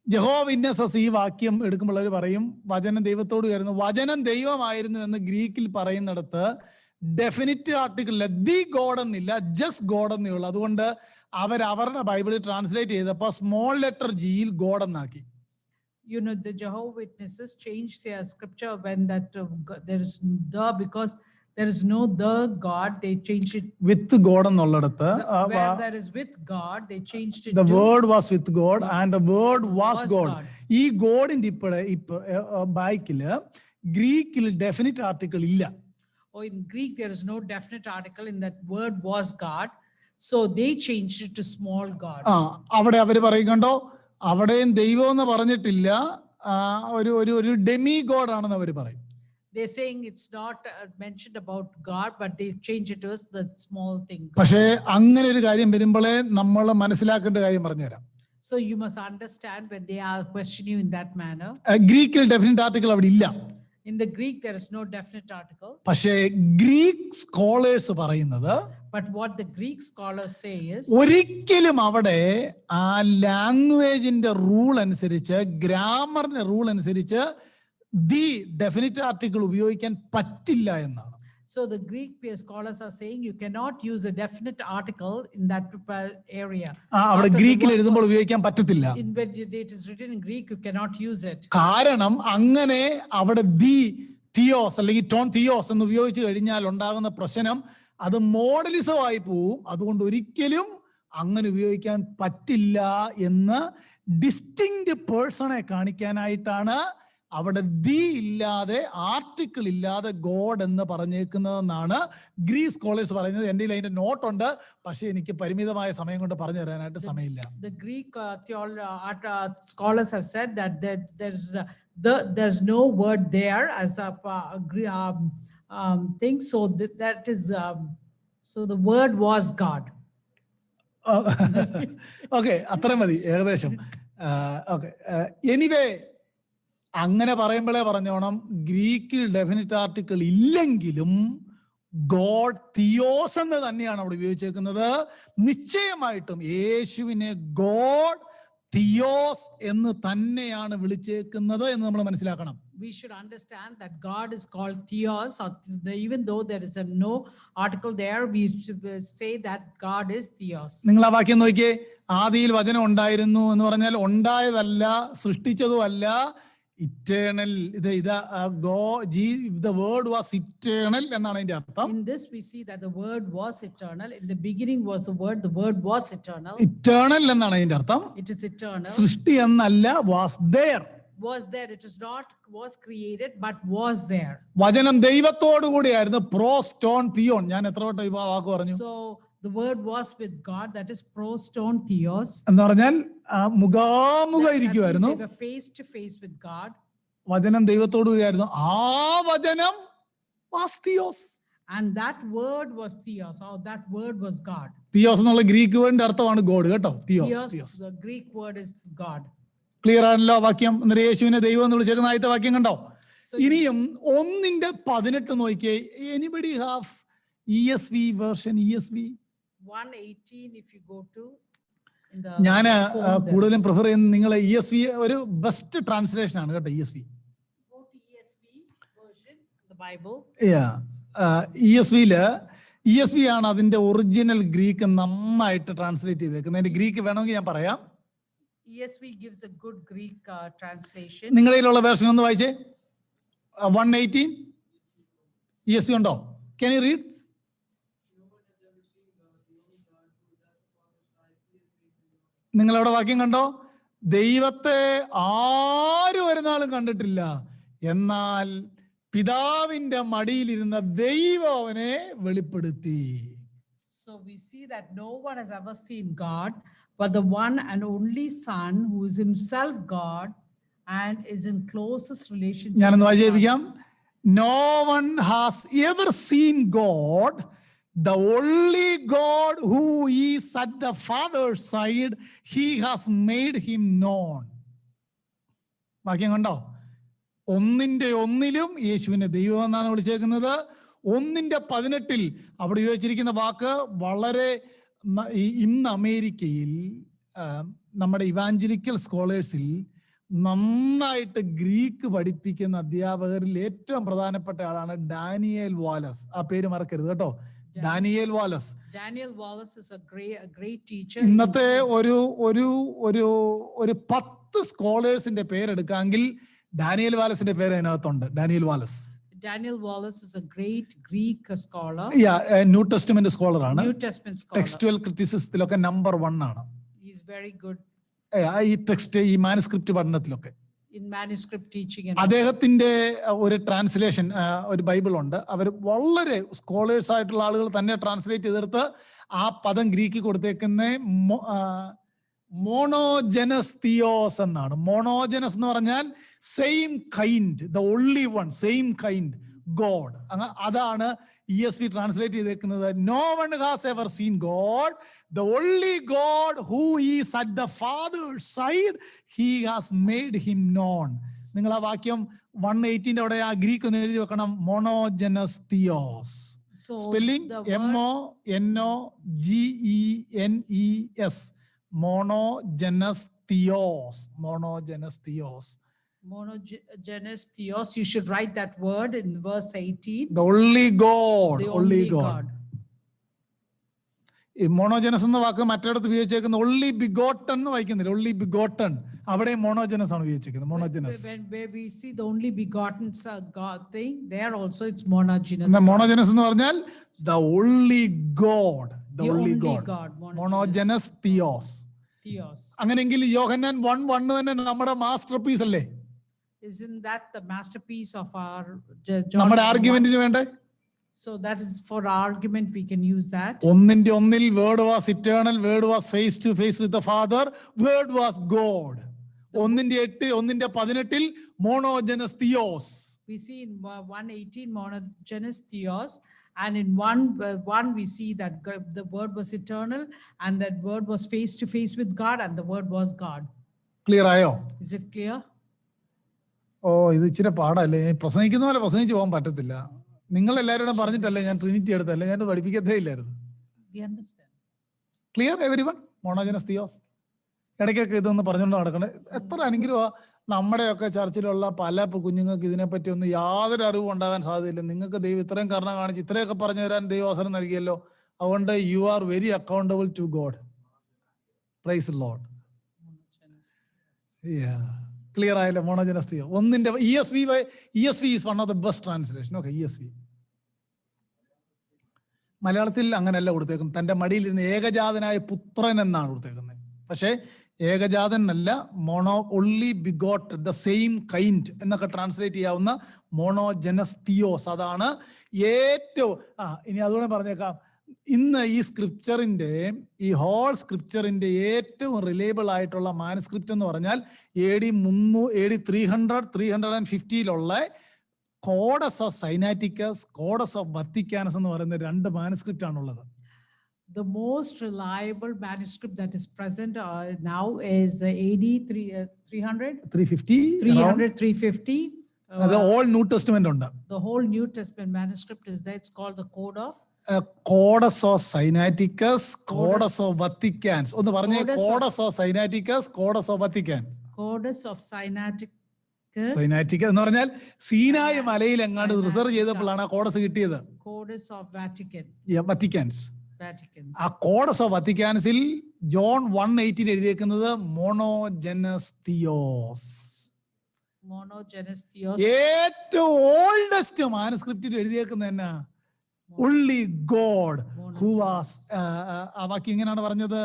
ജഹോവ വിറ്റ്നസസ് ഈ വാക്യം എടുക്കുമ്പോൾ അവർ പറയും വചനം ദൈവത്തോടു കൂടിയായിരുന്നു, വചനം ദൈവമായിരുന്നു എന്ന് ഗ്രീക്കിൽ പറയുന്നിടത്ത് ഡെഫിനിറ്റ് ആർട്ടിക്കിളില്ല, ദി ഗോഡ് എന്നില്ല, ജസ്റ്റ് ഗോഡ് എന്നേ ഉള്ളൂ. അതുകൊണ്ട് അവരുടെ ബൈബിളിൽ ട്രാൻസ്ലേറ്റ് ചെയ്തപ്പോൾ സ്മോൾ ലെറ്റർ ജിയിൽ ഗോഡ് എന്നാക്കി. You know, the Jehovah Witnesses changed their scripture when that there is because there is no the God, they changed it with God എന്നുള്ളിടത്ത് where there is with God, they changed it the to word was with God and the word was God. ഈ ഗോഡിന്റെ ഇപ്പൊ ബൈക്കില് ഗ്രീക്കിൽ definite article ഇല്ല. Or in Greek, there is no definite article in that word was God. So they changed it to small God. അവിടെ അവര് പറയുന്നുണ്ടോ, അവിടെയും ദൈവം എന്ന് പറഞ്ഞിട്ടില്ല, ഒരു ഡെമി ഗോഡ് ആണെന്ന് അവർ പറയും. They're saying it's not mentioned about God, but they change it to us the small thing. പക്ഷേ അങ്ങനെ ഒരു കാര്യം വരുമ്പോഴേ നമ്മൾ മനസ്സിലാക്കേണ്ട കാര്യം പറഞ്ഞുതരാം. So you must understand when they are questioning you in that manner. ഗ്രീക്കിൽ ഡെഫിനിറ്റ് ആർട്ടിക്കിൾ അവിടെ ഇല്ല. In the Greek, there is no definite article. പക്ഷേ ഗ്രീക്ക് സ്കോളേഴ്സ് പറയുന്നത്, but what the Greek scholars say is, ഒരിക്കലും അവിടെ ആ ലാംഗ്വേജിന്റെ rule അനുസരിച്ച്, ഗ്രാമറിന്റെ rule അനുസരിച്ച് ദി ഡെഫിനിറ്റ് ആർട്ടിക്കിൾ ഉപയോഗിക്കാൻ പറ്റില്ല എന്നാണ്. So the Greek scholars are saying you cannot use a definite article in that area. അവിടെ ഗ്രീക്കിൽ എഴുതുമ്പോൾ ഉപയോഗിക്കാൻ പറ്റത്തില്ല. When it is written in Greek, you cannot use it. കാരണം അങ്ങനെ അവിടെ ദി തിയോസ് അല്ലെങ്കിൽ ടോൺ തിയോസ് എന്ന് ഉപയോഗിച്ച് കഴിഞ്ഞാൽ ഉണ്ടാകുന്ന പ്രശ്നം അത് മോഡലിസം ആയി പോവും. അതുകൊണ്ട് ഒരിക്കലും അങ്ങനെ ഉപയോഗിക്കാൻ പറ്റില്ല എന്ന് ഡിസ്റ്റിങ്ക്റ്റ് പേഴ്സണെ കാണിക്കാനായിട്ടാണ് അവിടെ ദി ഇല്ലാതെ, ആർട്ടിക്കിൾ ഇല്ലാതെ ഗോഡ് എന്ന് പറഞ്ഞേക്കുന്നതെന്നാണ് ഗ്രീക്ക് സ്കോളേഴ്സ് പറയുന്നത്. എൻ്റെ അതിന്റെ നോട്ടുണ്ട്, പക്ഷെ എനിക്ക് പരിമിതമായ സമയം കൊണ്ട് പറഞ്ഞു തരാനായിട്ട് സമയമില്ല. The Greek scholars have said that there's no word there as a thing. So that is so the word was God. Okay, അത്ര മതി ഏകദേശം. Okay, എനിവേ അങ്ങനെ പറയുമ്പോഴേ പറഞ്ഞോണം, ഗ്രീക്കിൽ ഡെഫിനിറ്റ് ആർട്ടിക്കിൾ ഇല്ലെങ്കിലും ഗോഡ് തിയോസ് എന്ന് തന്നെയാണ് അവിടെ ഉപയോഗിച്ചേക്കുന്നത്. നിശ്ചയമായിട്ടും യേശുവിനെ ഗോഡ് തിയോസ് എന്ന് തന്നെയാണ് വിളിച്ചേക്കുന്നത് എന്ന് നമ്മൾ മനസ്സിലാക്കണം. We should understand that God is called Theos, even though there is no article there, we should say that God is Theos. നിങ്ങൾ ആ വാക്യം നോക്കിയേ, ആദിയിൽ വചനം ഉണ്ടായിരുന്നു എന്ന് പറഞ്ഞാൽ ഉണ്ടായതല്ല, സൃഷ്ടിച്ചതുമല്ല, eternal. the word was eternal എന്നാണ് അതിന്റെ അർത്ഥം. In this we see that the word was eternal. In the beginning was the word was eternal. Eternal എന്നാണ് അതിന്റെ അർത്ഥം. It is eternal. സൃഷ്ടി എന്നല്ല, was there. Was there. It is not was created, but was there. വചനം ദൈവത്തോടു കൂടിയായിരുന്നു. പ്രോസ്റ്റോൺ Theon. ഞാൻ എത്ര വട്ടം ഈ വാക്ക് പറഞ്ഞു? So the word was with God, that is proston theos. എന്ന് പറഞ്ഞാൽ മുഖാമുഖം ഇരിക്കുമായിരുന്നു. They were face to face with God. വചനം ദൈവത്തോടു കൂടിയായിരുന്നു. ആ വചനം was theos. And that word was theos, or that word was God. Theos എന്നുള്ള ഗ്രീക്ക് വേർഡിന്റെ അർത്ഥമാണ് ഗോഡ് കേട്ടോ. Theos, the Greek word is God. Clear ആണല്ലോ വാക്യം. യേശുവിനെ ദൈവം എന്ന് വിളിച്ചേക്കുന്ന ആദ്യത്തെ വാക്യം കണ്ടോ? So ഇനിയും 1:18 നോക്കിയേ. Anybody have ESV version? ESV 1:18, if you go to in the ഞാൻ phone there കൂടുതലും is- പ്രിഫർ ചെയ്യുന്നത് നിങ്ങൾ ESV ഒരു ബെസ്റ്റ് ട്രാൻസ്ലേഷൻ ആണ് കേട്ടോ. ESV go to ESV version, the Bible. ESV ആണ് അതിന്റെ ഒറിജിനൽ ഗ്രീക്ക് നന്നായിട്ട് ട്രാൻസ്ലേറ്റ് ചെയ്തേക്കുന്നത്. അതിന്റെ ഗ്രീക്ക് വേണമെങ്കിൽ ഞാൻ പറയാം. ESV gives a good Greek translation. നിങ്ങളുടെ കയ്യിലുള്ള വേർഷൻ ഒന്ന് വായിച്ചേ. 1:18 ESV ഉണ്ടോ? Can you read? നിങ്ങളവിടെ വാക്യം കണ്ടോ? ദൈവത്തെ ആരും ഒരു നാളും കണ്ടിട്ടില്ല, എന്നാൽ പിതാവിന്റെ മടിയിലിരുന്ന ദൈവം അവനെ വെളിപ്പെടുത്തി. So we see that no one has ever seen God, but the one and only Son, who is himself God and is in closest relationship. ഞാനൊന്ന് with God. വായിച്ചേപ്പിക്കാം. No one has ever seen God. The only God who is at the Father's side, he has made him known. വാക്യം കണ്ടോ? 1:1 യേശുവിനെ ദൈവം എന്നാണ് വിളിച്ചേക്കുന്നത്. 1:18 അവിടെ ഉപയോഗിച്ചിരിക്കുന്ന വാക്ക് വളരെ ഇന്ന് അമേരിക്കയിൽ നമ്മുടെ ഇവാഞ്ചലിക്കൽ സ്കോളേഴ്സിൽ നന്നായിട്ട് ഗ്രീക്ക് പഠിപ്പിക്കുന്ന അധ്യാപകരിൽ ഏറ്റവും പ്രധാനപ്പെട്ട ആളാണ് ഡാനിയേൽ വാലസ്. ആ പേര് മറക്കരുത് കേട്ടോ. Daniel Wallace. Daniel Wallace is a great teacher. ഇന്നത്തെ ഒരു 10 സ്കോളേഴ്സിന്റെ പേരെടുക്കാമെങ്കിൽ ഡാനിയേൽ വാലസിന്റെ പേര് അതിനകത്തുണ്ട്. Daniel Wallace. Daniel Wallace is a great Greek scholar. New Testament scholar ആണ്. New Testament scholar. ടെക്സ്റ്റുവൽ ക്രിറ്റിസിസത്തിലൊക്കെ നമ്പർ 1 ആണ്. He is very good ഈ മാനുസ്ക്രിപ്റ്റ് പഠനത്തിലൊക്കെ. in manuscript teaching. അദ്ദേഹത്തിന്റെ ഒരു ട്രാൻസ്ലേഷൻ, ഒരു ബൈബിൾ ഉണ്ട്. അവർ വളരെ സ്കോളേഴ്സ് ആയിട്ടുള്ള ആളുകൾ തന്നെ ട്രാൻസ്ലേറ്റ് ചെയ്തെടുത്ത് ആ പദം ഗ്രീക്ക് കൊടുത്തേക്കുന്ന മോണോജനസ് തിയോസ് എന്നാണ്. മോണോജനസ് എന്ന് പറഞ്ഞാൽ same kind, the only one, same kind God. അതാണ് ESV ട്രാൻസ്ലേറ്റ് ചെയ്തേക്കുന്നത്. No one has ever seen God. The only God who is at the Father's side, he has made him known. നിങ്ങൾ ആ വാക്യം 1:18 അവിടെ ആ ഗ്രീക്ക് ഒന്ന് എഴുതി വെക്കണം. Monogenes theos. So spelling the word- MONOGENES. Monogenes theos. Monogenes theos. Monogenes theos, you should write that word in verse 18. The only God. The only only God. God. ഈ മോണോജനസ് എന്ന വാക്ക് മറ്റിടത്ത് ഉപയോഗിച്ചേക്കുന്ന only begotten എന്ന് വായിക്കുന്നില്ല. only begotten അവിടെ മോണോജനസ് ആണ് ഉപയോഗിച്ചിരിക്കുന്നത്. മോണോജനസ്. Where we see the only begotten God thing, there also it's monogenes. മോണോജനസ് എന്ന് പറഞ്ഞാൽ the only God. The only God. monogenes. Monogenes theos. Theos. അങ്ങനെയെങ്കിൽ യോഹന്നാൻ 1:1 തന്നെ നമ്മുടെ മാസ്റ്റർ പീസ് അല്ലേ? Isn't that the masterpiece of our നമ്മുടെ John 1? ആർഗ്യുമെന്റിന് വേണ്ടേ? So that is for our argument, we can use that. 1:1 word was eternal, word was face to face with the Father, word was God. 1:18 monogenes theos. We see in 1:18 monogenes theos, and in 1 we see that the word was eternal, and that word was face to face with God, and the word was God. Clear ആയോ? Is it clear? ഇത് ഇച്ചിരി പാടല്ലേ. പ്രസംഗിക്കുന്ന പോലെ പ്രസംഗിച്ച് പോകാൻ പറ്റത്തില്ല. നിങ്ങൾ എല്ലാവരോടും പറഞ്ഞിട്ടല്ലേ ഞാൻ ട്രിനിറ്റി എടുത്തല്ലേ, ഞാൻ പഠിപ്പിക്കത്തേ ഇല്ലായിരുന്നു. We understand. Clear everyone? Monogenes theos. ഇടയ്ക്കൊക്കെ ഇതൊന്ന് പറഞ്ഞുകൊണ്ട് നടക്കണേ. എത്ര അനുഗ്രഹമാണ് നമ്മുടെയൊക്കെ ചർച്ചിലുള്ള പല കുഞ്ഞുങ്ങൾക്ക് ഇതിനെപ്പറ്റി ഒന്നും യാതൊരു അറിവും ഉണ്ടാകാൻ സാധ്യതയില്ല. നിങ്ങൾക്ക് ദൈവം ഇത്രയും കരുണ കാണിച്ച് ഇത്രയൊക്കെ പറഞ്ഞു തരാൻ ദൈവം അവസരം നൽകിയല്ലോ. അതുകൊണ്ട് you are very accountable to God. Praise the Lord. Clear ആയല്ലോ? മോണോജനസ് തിയോസ്. ഒന്നിന്റെ ESV is one of the best translation. Okay, ESV. മലയാളത്തിൽ അങ്ങനെയല്ല കൊടുത്തേക്കും. തന്റെ മടിയിലിരുന്ന് ഏകജാതനായ പുത്രൻ എന്നാണ് കൊടുത്തേക്കുന്നത്. പക്ഷേ ഏകജാതൻ അല്ല, only begotten, the same kind എന്നൊക്കെ ട്രാൻസ്ലേറ്റ് ചെയ്യാവുന്ന മോണോജനസ് തിയോസ്. അതാണ് ഏറ്റവും ഇനി അതുകൂടെ പറഞ്ഞേക്കാം. ഇന്ന് ഈ സ്ക്രിപ്ചറിന്റെ, ഈ ഹോൾ സ്ക്രിപ്ചറിന്റെ ഏറ്റവും റിലയബിൾ ആയിട്ടുള്ള മാനുസ്ക്രിപ്റ്റ് എന്ന് പറഞ്ഞാൽ AD 350 കോഡസ് of Sinaiticus, codex of വത്തിക്കാനസ് എന്ന് പറയുന്ന 2 മാനുസ്ക്രിപ്റ്റ് ആണുള്ളത്. The most reliable manuscript that is present now is AD 350. അത് ഓൾ ന്യൂ ടെസ്റ്റ്മെന്റ് ഉണ്ട്. The whole New Testament manuscript is there. It's called the Code of codex of Sinaiticus, codex of Vaticanus. ഒന്ന് പറഞ്ഞേ, codex of Sinaiticus, codex of Vatican. Codex of Sinaiticus. Sinaiticus എന്ന് പറഞ്ഞാൽ സീനായി മലയിൽ എങ്ങാണ്ട് reserve ചെയ്തപ്പോഴാണ് ആ കോഡസ് കിട്ടിയത്. Codex of Vatican. Vaticanus. Vaticans. ആ കോഡസ് ഓഫ് വത്തിക്കാൻസിൽ ജോൺ 1:18 എഴുതിയേക്കുന്നത് മോണോജനസ് തിയോസ്. Monogenes Theos. ഏറ്റവും ഓൾഡസ്റ്റ് മാനുസ്ക്രിപ്റ്റിൽ എഴുതിയേക്കുന്നത് എന്നാ? only God who was ആ വാക്യം ഇങ്ങനെയാണ് പറഞ്ഞത്,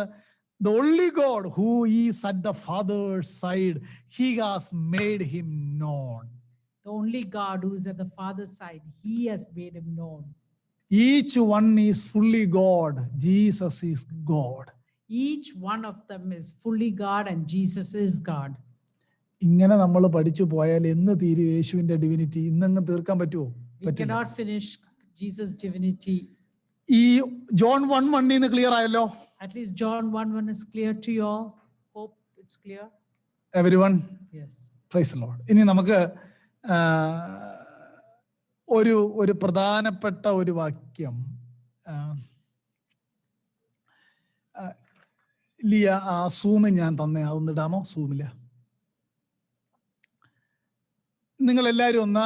the only God who is at the Father's side, he has made him known. The only God who is at the Father's side, he has made him known. Each one is fully God, Jesus is God. Each one of them is fully God and Jesus is God. ഇങ്ങനെ നമ്മൾ പഠിച്ചു പോയാൽ എന്ന് തീരും യേശുവിന്റെ divinity? ഇന്നങ്ങ് തീർക്കാൻ പറ്റുമോ? We cannot finish Jesus' divinity. ഈ ജോൺ 1:1 ക്ലിയർ ആയല്ലോ? At least John 1:1 is clear to you all. Hope it's clear. Everyone? Yes. Praise the Lord. ഇനി നമുക്ക് ഒരു പ്രധാനപ്പെട്ട ഒരു വാക്യം ലിയ, ആ സൂം ഞാൻ തന്നെ അതൊന്ന് ഇടാമോ? സൂമില്ല. നിങ്ങൾ എല്ലാവരും ഒന്ന്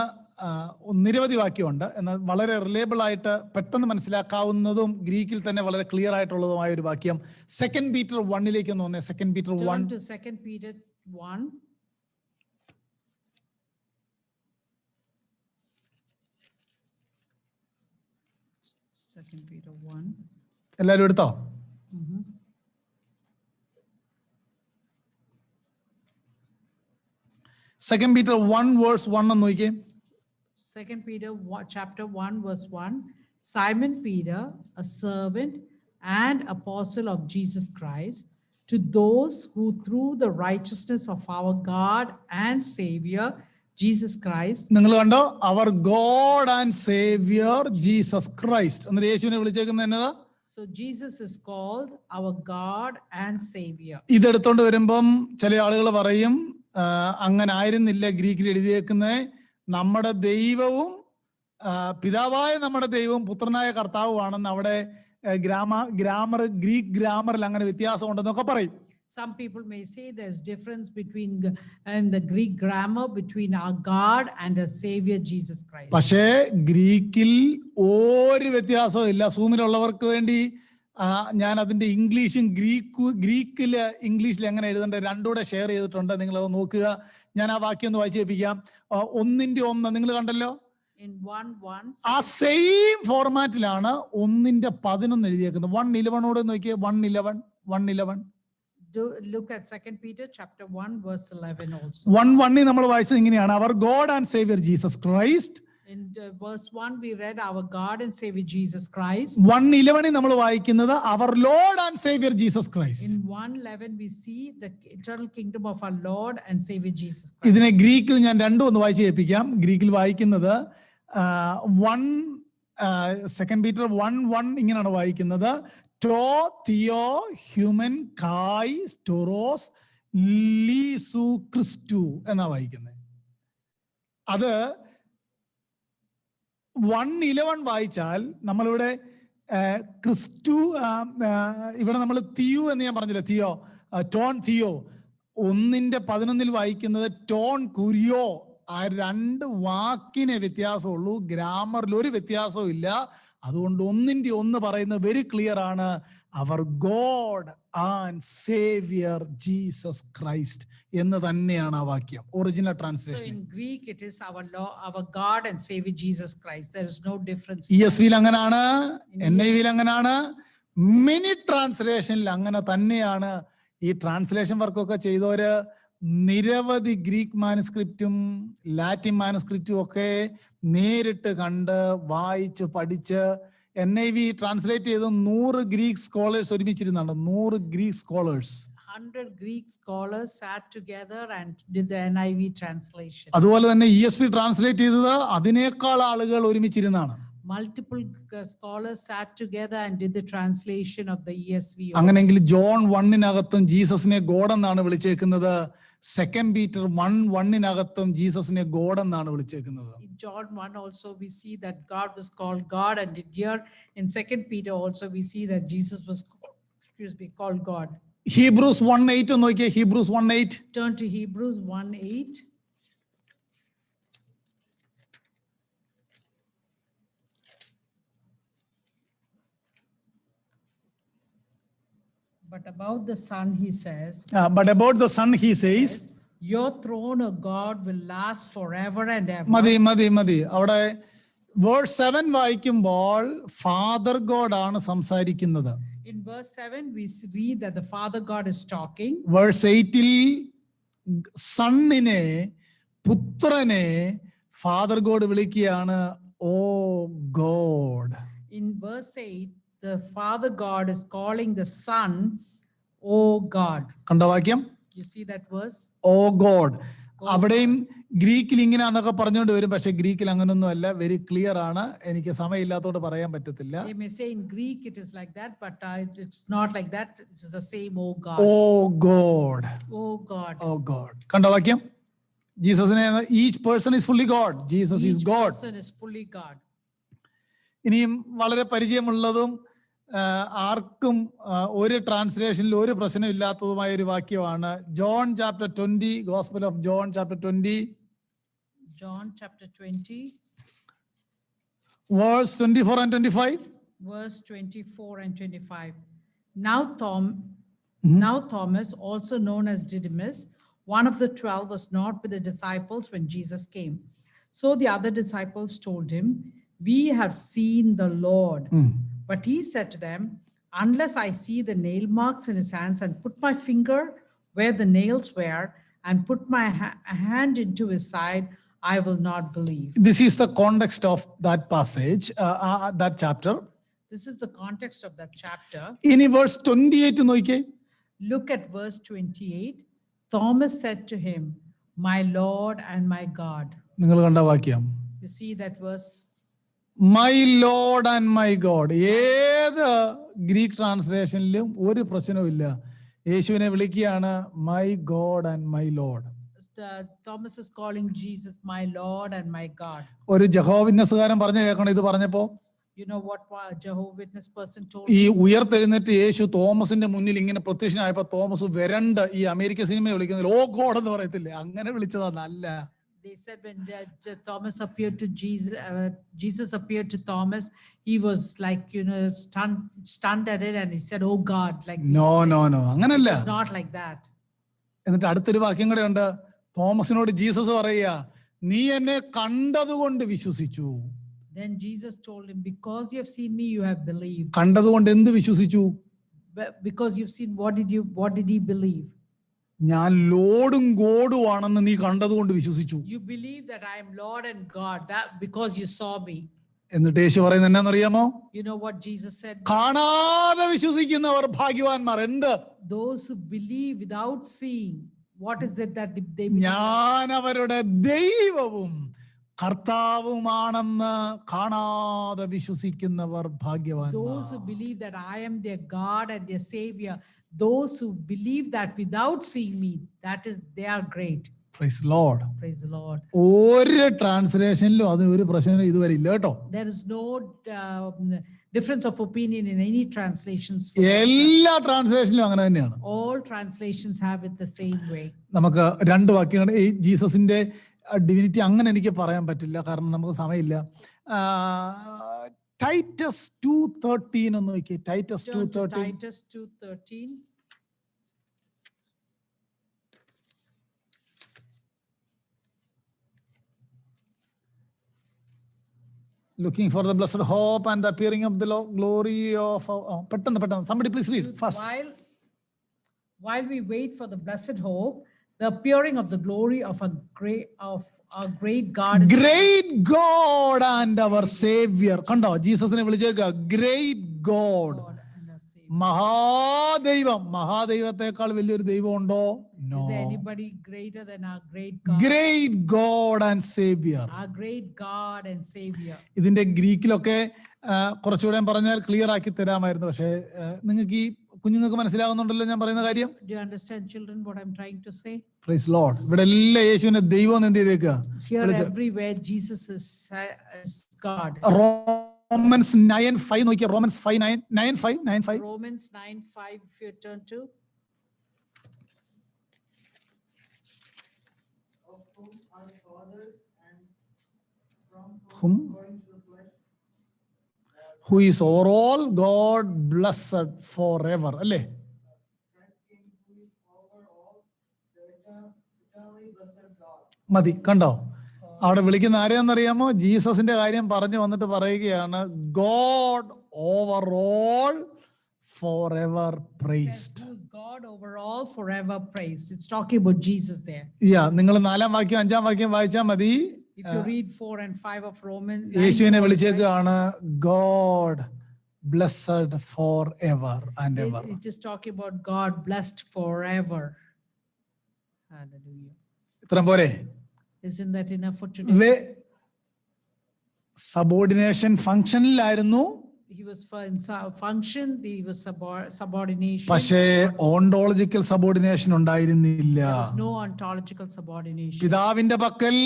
നിരവധി വാക്യമുണ്ട്, എന്നാൽ വളരെ റിലയബിൾ ആയിട്ട് പെട്ടെന്ന് മനസ്സിലാക്കാവുന്നതും ഗ്രീക്കിൽ തന്നെ വളരെ ക്ലിയർ ആയിട്ടുള്ളതുമായ ഒരു വാക്യം 2 Peter 1 ഒന്ന് വന്നേ. 2 Peter 1. Turn to 2 Peter 1. Second Peter 1. എല്ലാവരും എടുത്തോ? Second Peter 1:1 ഒന്ന് നോക്കിയേ. 2 Peter chapter 1 verse 1. Simon Peter, a servant and apostle of Jesus Christ, to those who through the righteousness of our God and Savior Jesus Christ. നിങ്ങൾ കണ്ടോ? Our God and saviour Jesus Christ. എന്നിട്ട് യേശുവിനെ വിളിച്ചേക്കുന്നത് എന്നതാ? So Jesus is called our God and Savior. ഇതെടുത്തോണ്ട് വരുമ്പം ചില ആളുകൾ പറയും അങ്ങനെ ആയിരുന്നില്ല ഗ്രീക്കിൽ എഴുതിയേക്കുന്നത്. നമ്മുടെ ദൈവവും പിതാവായ നമ്മുടെ ദൈവവും പുത്രനായ കർത്താവുമാണെന്ന് അവിടെ ഗ്രീക്ക് ഗ്രാമറിൽ അങ്ങനെ വ്യത്യാസം ഉണ്ടെന്നൊക്കെ പറയും. Some people may say there's difference between and the Greek grammar between our God and our Savior Jesus Christ. പക്ഷേ ഗ്രീക്കിൽ ഒരു വ്യത്യാസവും ഇല്ല. സൂമിലുള്ളവർക്ക് വേണ്ടി ഞാൻ അതിന്റെ ഇംഗ്ലീഷും ഇംഗ്ലീഷിൽ എങ്ങനെ എഴുതേണ്ട രണ്ടുകൂടെ ഷെയർ ചെയ്തിട്ടുണ്ട്. നിങ്ങൾ അത് നോക്കുക. ഞാൻ ആ വാക്യം ഒന്ന് വായിച്ചു കേൾപ്പിക്കാം. 1:1 നിങ്ങൾ കണ്ടല്ലോ? In 1:1. ആ സെയിം ഫോർമാറ്റിലാണ് 1:11 എഴുതിയേക്കുന്നത്. 1:11 നോക്കിയേ. 1:11. Look at 2 Peter chapter 1 verse 11 also. 1:1 നമ്മൾ വായിച്ചത് ഇങ്ങനെയാണ്, our God and saviour Jesus Christ. In verse 1 we read our God and Savior Jesus Christ. 1:11 നമ്മൾ വായിക്കുന്നത് our Lord and saviour Jesus Christ. In 1:11 we see the eternal kingdom of our Lord and Savior Jesus Christ. ഇതിനെ ഗ്രീക്കിൽ ഞാൻ രണ്ടും ഒന്ന് വായിച്ച് കേൾപ്പിക്കാം. ഗ്രീക്കിൽ വായിക്കുന്നത് 2 Peter 1:1 ഇങ്ങനെയാണ് വായിക്കുന്നത്, ടോ തിയോ ഹ്യൂമൻ കായ് സ്റ്റോറോസ് ലീസു ക്രിസ്റ്റു എന്നാ വായിക്കുന്നത്. അത് 1:11 വായിച്ചാൽ നമ്മളിവിടെ ക്രിസ്റ്റു, ഇവിടെ നമ്മൾ തിയു എന്ന് ഞാൻ പറഞ്ഞില്ല, തിയോ ടോൺ തിയോ. 1:11 വായിക്കുന്നത് ടോൺ കുരിയോ. ആ രണ്ട് വാക്കിനെ വ്യത്യാസമുള്ളൂ, ഗ്രാമറിൽ ഒരു വ്യത്യാസവും ഇല്ല. അതുകൊണ്ട് 1:1 പറയുന്നത് വെരി ക്ലിയർ ആണ്, our God and saviour Jesus Christ എന്ന് തന്നെയാണ് ആ വാക്യം original translation. So in Greek it is our God and Savior Jesus Christ. There is no difference. ESV അങ്ങനാണ്, NIV അങ്ങനാണ്, മെനി ട്രാൻസ്ലേഷനിൽ അങ്ങനെ തന്നെയാണ്. ഈ ട്രാൻസ്ലേഷൻ വർക്കൊക്കെ ചെയ്തവര് നിരവധി ഗ്രീക്ക് മാനുസ്ക്രിപ്റ്റും ലാറ്റിൻ മാനുസ്ക്രിപ്റ്റും ഒക്കെ നേരിട്ട് കണ്ട് വായിച്ച് പഠിച്ച് NIV ട്രാൻസ്ലേറ്റ് ചെയ്ത് 100 ഗ്രീക്ക് സ്കോളേഴ്സ് ഒരുമിച്ചിരുന്നാണ്. 100 Greek scholars, 100 Greek scholars sat together and did the NIV translation. അതുപോലെ തന്നെ ESV ട്രാൻസ്ലേറ്റ് ചെയ്തത് അതിനേക്കാൾ ആളുകൾ ഒരുമിച്ചിരുന്നാണ്. Multiple scholars sat together and did the translation of the ESV. അങ്ങനെയെങ്കിൽ ജോൺ 1:1 ജീസസിനെ ഗോഡ് എന്നാണ് വിളിച്ചേക്കുന്നത്. 2 Peter 1:1 ജീസസിനെ ഗോഡ് എന്നാണ് വിളിച്ചേക്കുന്നത്. In John 1 also we see that God was called God, and here in 2 Peter also we see that Jesus was called God. Hebrews 1:8 ഒന്ന് നോക്കിയേ. Hebrews 1:8. Turn to Hebrews 1:8. But about the Son he says, But about the Son he says, your throne, O God, will last forever and ever. മതി. അവിടെ verse 7 വായിക്കുമ്പോൾ father God ആണ് സംസാരിക്കുന്നത്. In verse 7 we read that the Father God is talking. Verse 8 സണ്ണിനെ, പുത്രനെ Father God വിളിക്കുകയാണ് O God. In verse 8 the Father God is calling the Son, O God. കണ്ടോ വാക്യം? You see that verse? O God. അവിടെയും ഗ്രീക്കിൽ ഇങ്ങനെയാന്നൊക്കെ പറഞ്ഞുകൊണ്ട് വരും, പക്ഷെ ഗ്രീക്കിൽ അങ്ങനൊന്നും അല്ല. വെരി ക്ലിയർ ആണ്. എനിക്ക് സമയമില്ലാത്തതുകൊണ്ട് പറയാൻ പറ്റത്തില്ല. They may say in Greek it is like that, but it's not like that. It's the same, O God. O God. O God. O God. കണ്ടോ വാക്യം? ജീസസിനെ each person is fully God. Jesus is Each God. person is fully God. ഇനിയും വളരെ പരിചയമുള്ളതും ആർക്കും ഒരു ട്രാൻസ്ലേഷനിൽ ഒരു പ്രശ്നമില്ലാത്തതുമായ ഒരു വാക്യമാണ് John chapter 20, gospel of John chapter 20, John chapter 20, verse 24 and 25. verse 24 and 25. Now Thomas, also known as Didymus, one of the 12, was not with the disciples when Jesus came. So the other disciples told him, we have seen the Lord. But he said to them, unless I see the nail marks in his hands and put my finger where the nails were and put my hand into his side, I will not believe. This is the context of that passage, that chapter. This is the context of that chapter. ഇനി verse 28 നോക്കിയേ. Look at verse 28. Thomas said to him, my Lord and my God. നിങ്ങൾ കണ്ട വാക്യം? You see that verse? My Lord and my God. ഏത് Greek ട്രാൻസ്ലേഷനിലും ഒരു പ്രശ്നവുമില്ല. യേശുവിനെ വിളിക്കുകയാണ് my God and my Lord. Thomas is calling Jesus my Lord and my God. ഒരു ജഹോവ വിറ്റ്നസ്സുകാരൻ പറഞ്ഞു കേൾക്കണം ഇത് പറഞ്ഞപ്പോ. You know what Jehovah's Witness person told ഈ me? ഉയർത്തെഴുന്നേറ്റ് യേശു തോമസിന്റെ മുന്നിൽ ഇങ്ങനെ പ്രത്യക്ഷനായപ്പോ തോമസ് വരണ്ട് ഈ അമേരിക്ക സിനിമ വിളിക്കുന്നത് ഓ ഗോഡ് എന്ന് പറയത്തില്ലേ, അങ്ങനെ വിളിച്ചതല്ല. They said when Thomas appeared to Jesus, Jesus appeared to Thomas, he was like, stunned at it, and he said, "Oh God!" Like no, അങ്ങനല്ല. It's not like that. എന്നിട്ട് അടുത്തൊരു വാക്യം കൂടെ ഉണ്ട്. തോമസിനോട് ജീസസ് പറയുക, നീ എന്നെ കണ്ടതുകൊണ്ട് വിശ്വസിച്ചു. Then Jesus told him, because you have seen me, you have believed. കണ്ടതുകൊണ്ട് എന്ത് വിശ്വസിച്ചു? Because you've seen, what did he believe? ഞാൻ ലോർഡും ഗോഡും ആണെന്ന് നീ കണ്ടതുകൊണ്ട് വിശ്വസിച്ചു. You believe that I am Lord and God, that because you saw me. എന്നിട്ട് യേശു പറയുന്നത് എന്നാണെന്നറിയാമോ? You know what Jesus said? കാണാതെ വിശ്വസിക്കുന്നവർ ഭാഗ്യവാന്മാർ. എന്ത്? Those who believe without seeing. What is it that they believe? ഞാൻ അവരുടെ ദൈവവും കർത്താവുമാണെന്ന് കാണാതെ വിശ്വസിക്കുന്നവർ ഭാഗ്യവാന്മാർ. Those who believe that I am their God and their Savior, those who believe that without seeing me, they are great. Praise the Lord. Praise the Lord. ഒരു ട്രാൻസ്ലേഷനിലും അതിന് ഒരു പ്രശ്നം ഇതുവരെ ഇല്ല കേട്ടോ. There is no difference of opinion in any translations. എല്ലാ ട്രാൻസ്ലേഷനിലും അങ്ങനെ തന്നെയാണ്. All translations have it the same way. നമുക്ക് രണ്ട് വാക്യങ്ങൾ ഈ ജീസസിന്റെ ഡിവിനിറ്റി അങ്ങനെ എനിക്ക് പറയാൻ പറ്റില്ല, കാരണം നമുക്ക് സമയമില്ല. Titus 2:13 ഒന്ന് നോക്കിയേ. Titus 2:13. Titus 2:13. Looking for the blessed hope and the appearing of the glory of പെട്ടെന്ന് somebody please read fast. While we wait for the blessed hope, the appearing of the glory of our great God. Great God and our Savior. കണ്ടോ, ജീസസിനെ വിളിച്ചേക്കുക great God. മഹാദൈവം. മഹാദൈവത്തെക്കാൾ വലിയൊരു ദൈവം ഉണ്ടോ? No. Is there anybody greater than our great God? Great God and Savior. Our great God and Savior. ഇതിന്റെ ഗ്രീക്കിലൊക്കെ കുറച്ചുകൂടെ പറഞ്ഞാൽ clear ആക്കി തരാമായിരുന്നു, പക്ഷേ നിങ്ങൾക്ക് ഈ കുഞ്ഞുങ്ങൾക്ക് മനസ്സിലാകുന്നുണ്ടല്ലോ ഞാൻ പറയുന്ന കാര്യം? Do you understand, children, what I'm trying to say? Praise Lord. ഇവിടെ എല്ലാം യേശുവിനെ ദൈവം എന്ത് ചെയ്തേക്കുക? Here everywhere Jesus is God. Romans 9:5 നോക്കിയ. Romans 9:5. Romans 9:5 if you turn to. Who is over all, God blessed forever. അല്ലേ? മതി, കണ്ടോ? അവിടെ വിളിക്കുന്ന ആരെയാണെന്നറിയാമോ? ജീസസിന്റെ കാര്യം പറഞ്ഞു വന്നിട്ട് പറയുകയാണ്, God over all forever praised. Who is God over all, forever praised. It's talking about Jesus there. നിങ്ങൾ 4-ാം വാക്യം 5-ാം വാക്യം വായിച്ചാൽ മതി. If you read 4 and 5 of Romans, യേശുവിനെ വിളിച്ചേക്കാണ് God blessed forever and ever. It is talking about God blessed forever. Hallelujah. ഇത്രയും പോരെ? Isn't that enough for today? Subordination ഫംഗ്ഷനിലായിരുന്നു. He was in function, he was subordination. പക്ഷേ ontological subordination ഉണ്ടായിരുന്നില്ല. There was no ontological subordination. പിതാവിന്റെ പക്കൽ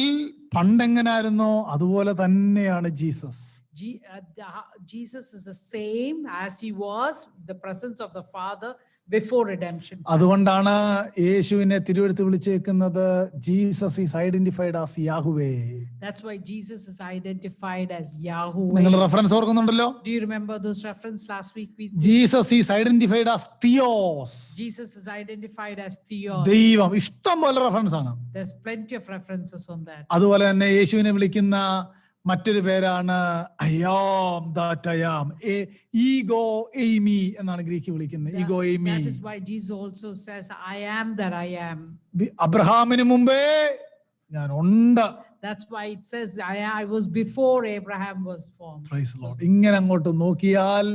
പണ്ടെങ്ങനായിരുന്നോ അതുപോലെ തന്നെയാണ് Jesus. Jesus is the same as he was the presence of the Father before redemption. അതുകൊണ്ടാണ് യേശുവിനെ തിരുവെഴുത്ത് വിളിച്ചേക്കുന്നത് Jesus is identified as Yahweh. That's why Jesus is identified as Yahweh. നിങ്ങൾ reference ഓർക്കുന്നുണ്ടല്ലോ? Do you remember those reference last week? Jesus is identified as theos. Jesus is identified as Theos. ദൈവം. ഇഷ്ടം പോലെ reference ആണ്. There's plenty of references on that. അതുപോലെ തന്നെ യേശുവിനെ വിളിക്കുന്ന മറ്റൊരു പേരാണ് I am that I am. Ego Amy എന്നാണ് ഗ്രീക്ക് വിളിക്കുന്നത്. Ego Amy. That is why Jesus also says I am that I am. അബ്രഹാമിന് മുമ്പേ ഞാൻ ഉണ്ട്. That's why it says I was before Abraham was formed. Praise the Lord. ഇങ്ങനെ അങ്ങോട്ട് നോക്കിയാൽ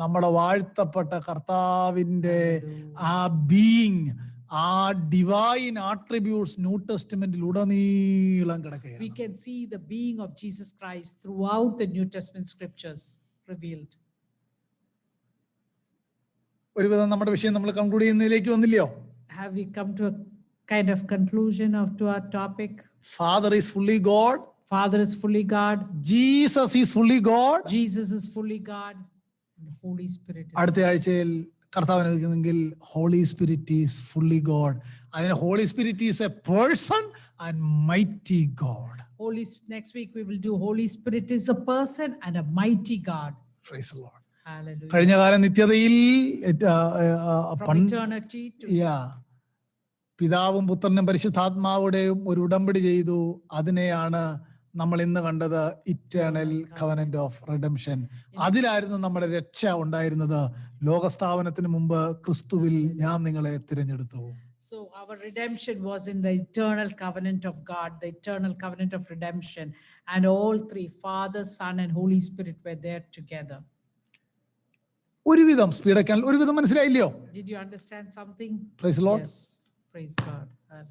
നമ്മുടെ വാഴ്ത്തപ്പെട്ട കർത്താവിന്റെ ആ ബീയിങ്, ആ ഡിവൈൻ ആട്രിബ്യൂട്ട്സ് ന്യൂ ടെസ്റ്റ്മെന്റിൽ ഉടനീളം കിടക്കുകയാണ്. We can see the being of Jesus Christ throughout the New Testament scriptures revealed. ഒരുവിധം നമ്മുടെ വിഷയം നമ്മൾ conclude ചെയ്യുന്നതിലേക്ക് വന്നില്ലയോ? Have we come to a kind of conclusion to our topic? Father is fully God. Father is fully God. Jesus is fully God. Jesus is fully God. And the Holy Spirit is അടുത്ത ആഴ്ചയിൽ കർത്താവിനെ വിളിക്കുന്നെങ്കിൽ Holy Spirit is fully God. അതിന് Holy Spirit is a person and mighty God. Next week we will do Holy Spirit is a person and a mighty God. Praise the Lord. Hallelujah. കഴിഞ്ഞ കാല നിത്യതയിൽ From eternity to പിതാവും പുത്രനും പരിശുദ്ധാത്മാവുടെയും ഒരു ഉടമ്പടി ചെയ്തു. അതിനെയാണ് നമ്മൾ ഇന്ന് കണ്ടത് ഇറ്റേണൽ കവനന്റ് ഓഫ് റിഡംഷൻ. അതിലായിരുന്നു നമ്മുടെ രക്ഷ ഉണ്ടായിരുന്നത്. ലോകസ്ഥാപനത്തിന് മുമ്പ് ക്രിസ്തുവിൽ ഞാൻ നിങ്ങളെ തിരഞ്ഞെടുത്തു. So our redemption was in the eternal covenant of God, the eternal covenant of redemption, and all three, Father, Son, and Holy Spirit were there together. ഒരുവിധം സ്പീഡൊക്കെ ഒരുവിധം മനസ്സിലായില്ലയോ? Did you understand something? Praise the Lord. Yes. Praise God.